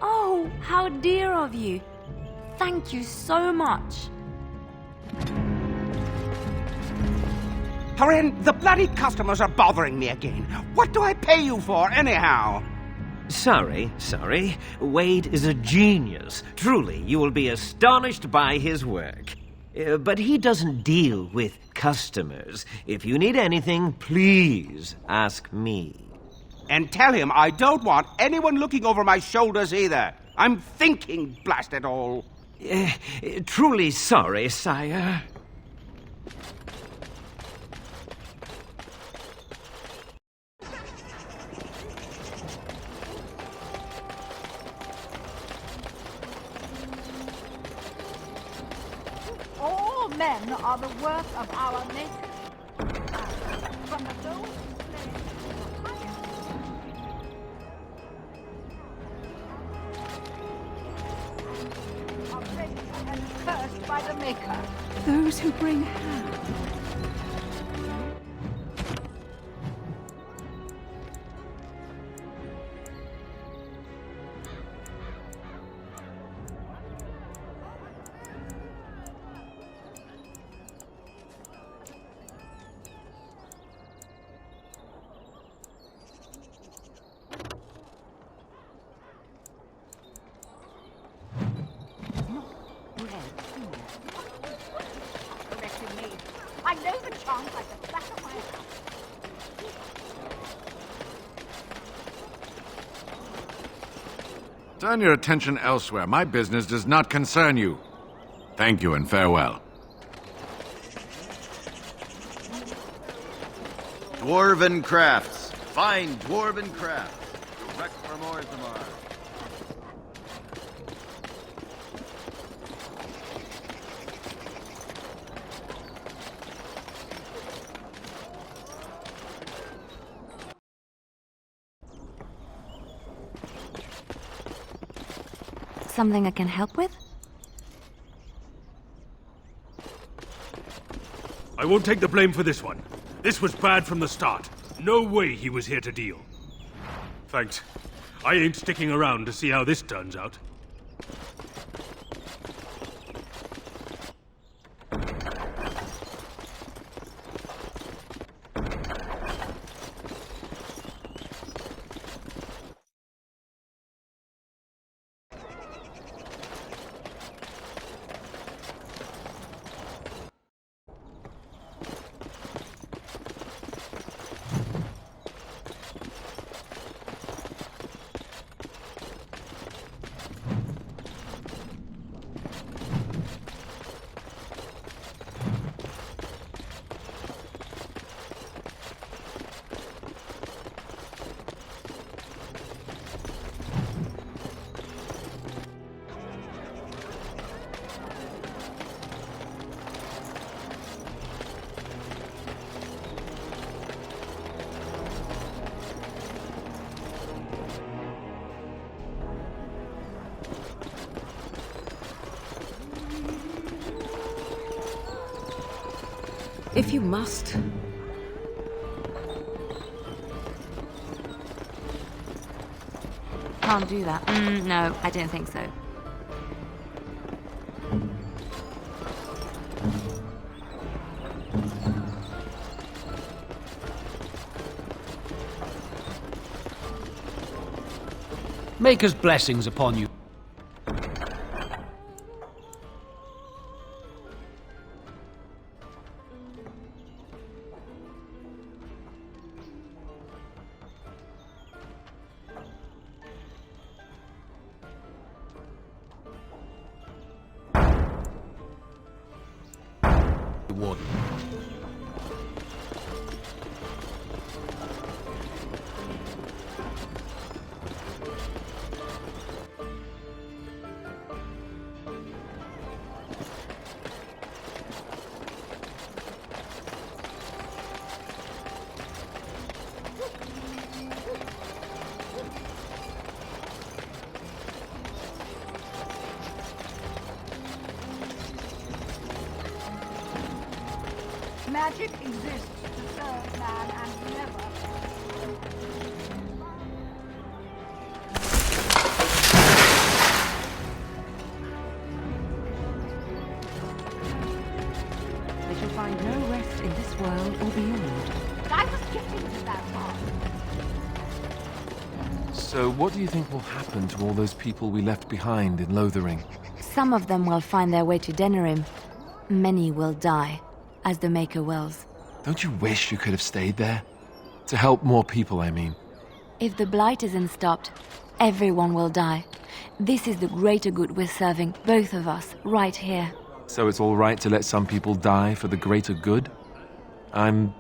Oh, how dear of you. Thank you so much. Hurry, the bloody customers are bothering me again. What do I pay you for, anyhow? Sorry. Wade is a genius. Truly, you will be astonished by his work. But he doesn't deal with customers. If you need anything, please ask me. And tell him I don't want anyone looking over my shoulders either. I'm thinking, blast it all. Truly sorry, sire. All men are the work of our Maker. From the lowest are praised and cursed by the Maker. Those who bring harm. Corrected me. I know the charm like the back of my hand. Turn your attention elsewhere. My business does not concern you. Thank you and farewell. Dwarven crafts. Fine dwarven crafts. Direct from Orzammar. Something I can help with? I won't take the blame for this one. This was bad from the start. No way he was here to deal. Thanks. I ain't sticking around to see how this turns out. If you must. Can't do that. No, I don't think so. Maker's blessings upon you. Warden. Magic exists to serve man and never. They shall find no rest in this world or beyond. I was getting to that part. So what do you think will happen to all those people we left behind in Lothering? Some of them will find their way to Denerim. Many will die, as the Maker wills. Don't you wish you could have stayed there? To help more people, I mean. If the Blight isn't stopped, everyone will die. This is the greater good we're serving, both of us, right here. So it's all right to let some people die for the greater good? I'm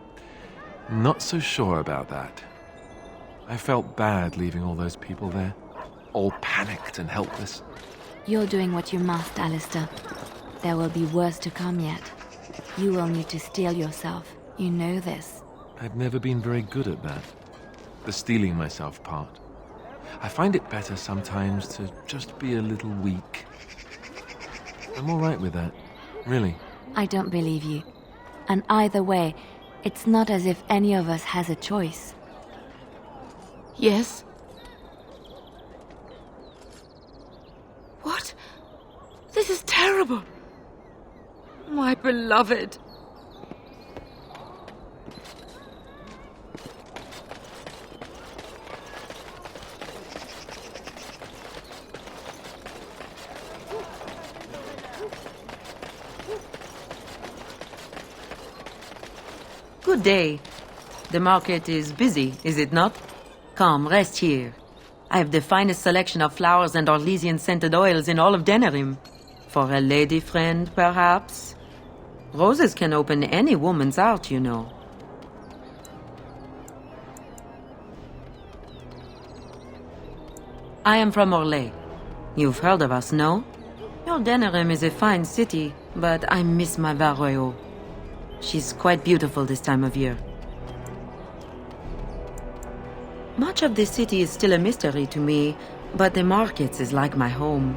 not so sure about that. I felt bad leaving all those people there, all panicked and helpless. You're doing what you must, Alistair. There will be worse to come yet. You will need to steel yourself. You know this. I've never been very good at that. The steeling myself part. I find it better sometimes to just be a little weak. I'm all right with that, really. I don't believe you. And either way, it's not as if any of us has a choice. Yes? What? This is terrible. My beloved. Good day. The market is busy, is it not? Come, rest here. I have the finest selection of flowers and Orlesian-scented oils in all of Denerim. For a lady friend, perhaps? Roses can open any woman's heart, you know. I am from Orlais. You've heard of us, no? Your Denerim is a fine city, but I miss my Varroyo. She's quite beautiful this time of year. Much of the city is still a mystery to me, but the markets is like my home.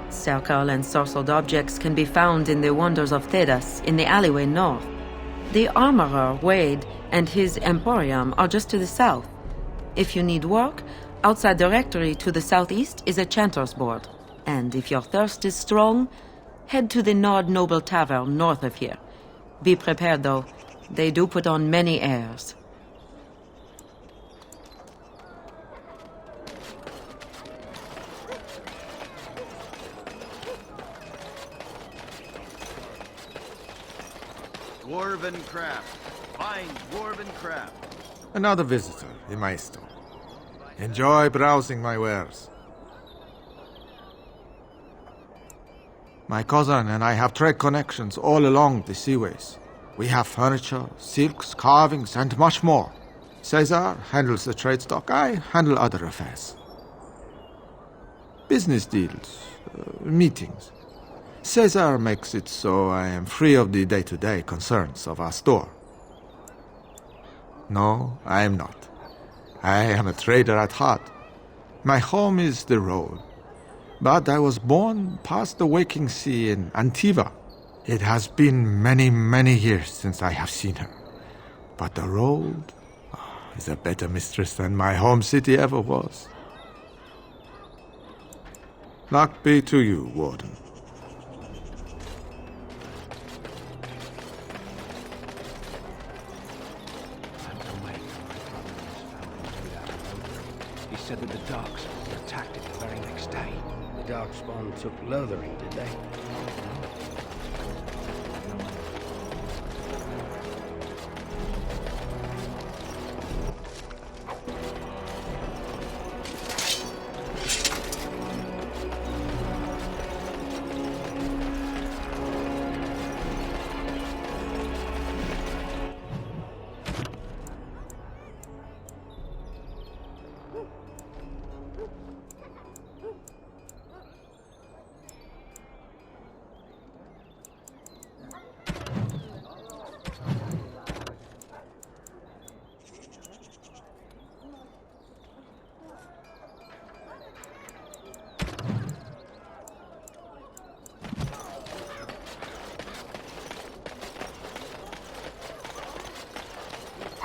Circle and sorcered objects can be found in the wonders of Thedas, in the alleyway north. The armorer, Wade, and his emporium are just to the south. If you need work, outside the rectory to the southeast is a chanter's board. And if your thirst is strong, head to the Nord Noble Tavern north of here. Be prepared, though. They do put on many airs. Dwarven craft. Fine dwarven craft. Another visitor in my store. Enjoy browsing my wares. My cousin and I have trade connections all along the seaways. We have furniture, silks, carvings, and much more. Caesar handles the trade stock. I handle other affairs. Business deals, meetings. Caesar makes it so I am free of the day-to-day concerns of our store. No, I am not. I am a trader at heart. My home is the road. But I was born past the waking sea in Antiva, It has been many, many years since I have seen her. But the road is a better mistress than my home city ever was. Luck be to you, Warden. He said that the Darkspawn attacked it the very next day. The Darkspawn took Loghain, did they?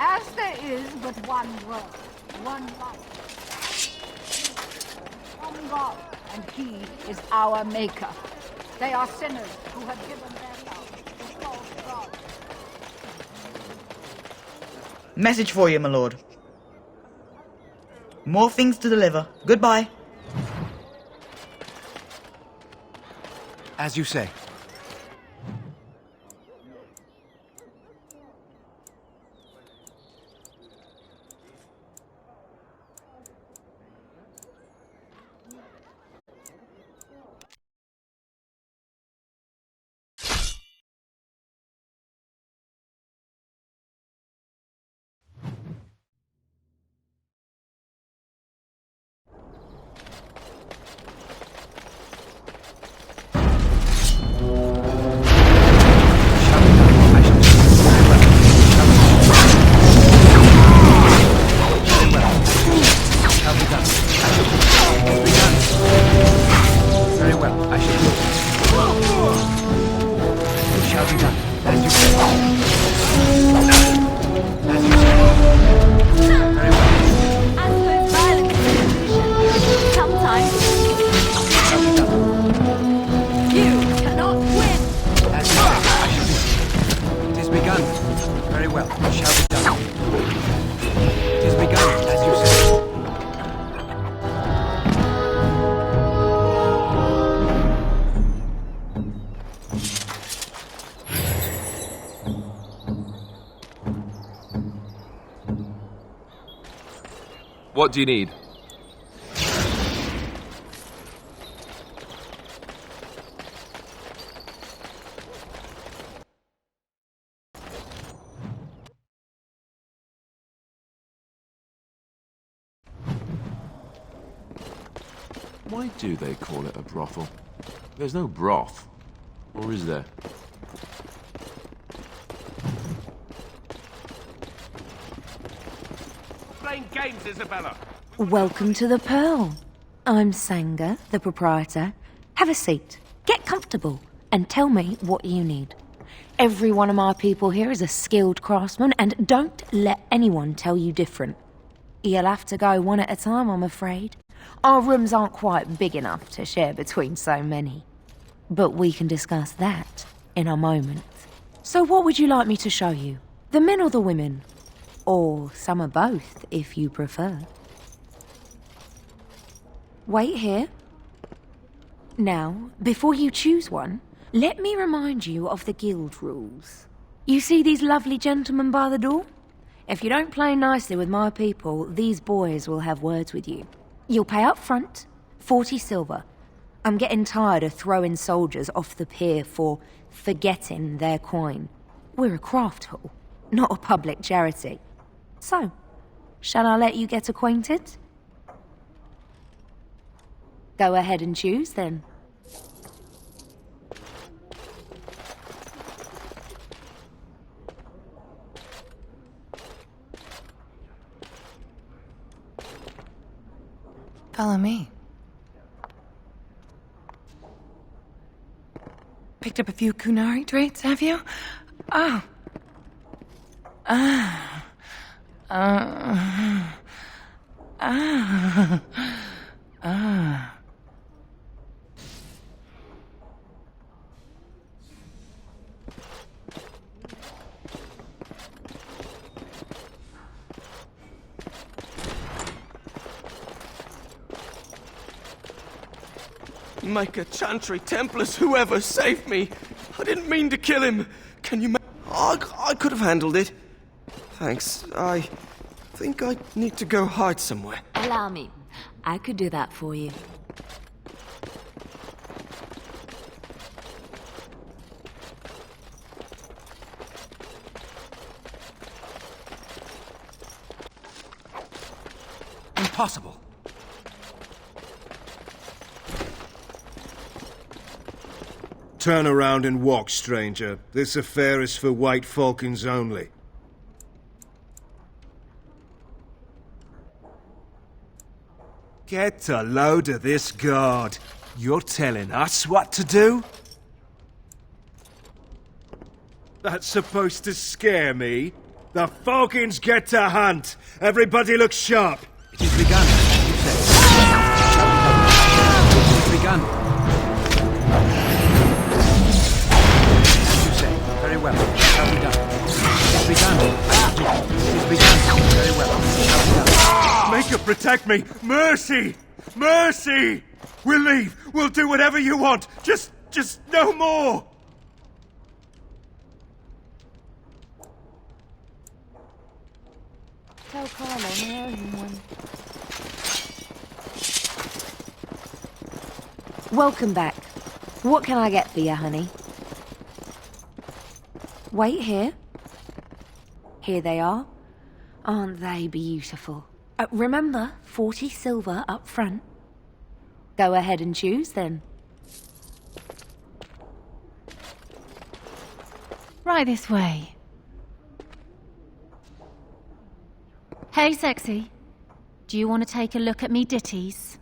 As there is but one world, one life. One God, and He is our Maker. They are sinners who have given their love to false gods. Message for you, my lord. More things to deliver. Goodbye. As you say. What do you need? Why do they call it a brothel? There's no broth. Or is there? Playing games, Isabella. Welcome to the Pearl. I'm Sanga, the proprietor. Have a seat, get comfortable, and tell me what you need. Every one of my people here is a skilled craftsman, and don't let anyone tell you different. You'll have to go one at a time, I'm afraid. Our rooms aren't quite big enough to share between so many. But we can discuss that in a moment. So what would you like me to show you? The men or the women? Or some of both, if you prefer. Wait here. Now, before you choose one, let me remind you of the guild rules. You see these lovely gentlemen by the door? If you don't play nicely with my people, these boys will have words with you. You'll pay up front, 40 silver. I'm getting tired of throwing soldiers off the pier for forgetting their coin. We're a craft hall, not a public charity. So, shall I let you get acquainted? Go ahead and choose, then. Follow me. Picked up a few Kunari traits, have you? Oh. Micah, Chantry, Templars, whoever, save me! I didn't mean to kill him! Can you I could have handled it. Thanks. I think I need to go hide somewhere. Allow me. I could do that for you. Impossible. Turn around and walk, stranger. This affair is for White Falcons only. Get a load of this guard. You're telling us what to do? That's supposed to scare me? The Falcons get to hunt! Everybody look sharp! It is begun, you say. It is begun. As you say. Very well. Shall be done. It is begun. It is begun. Very well. Shall be done. Make her protect me! Mercy! Mercy! We'll leave! We'll do whatever you want! Just no more! Tell Carlo I owe him one. Welcome back. What can I get for you, honey? Wait here. Here they are. Aren't they beautiful? Remember, 40 silver up front. Go ahead and choose, then. Right this way. Hey, sexy. Do you want to take a look at me ditties?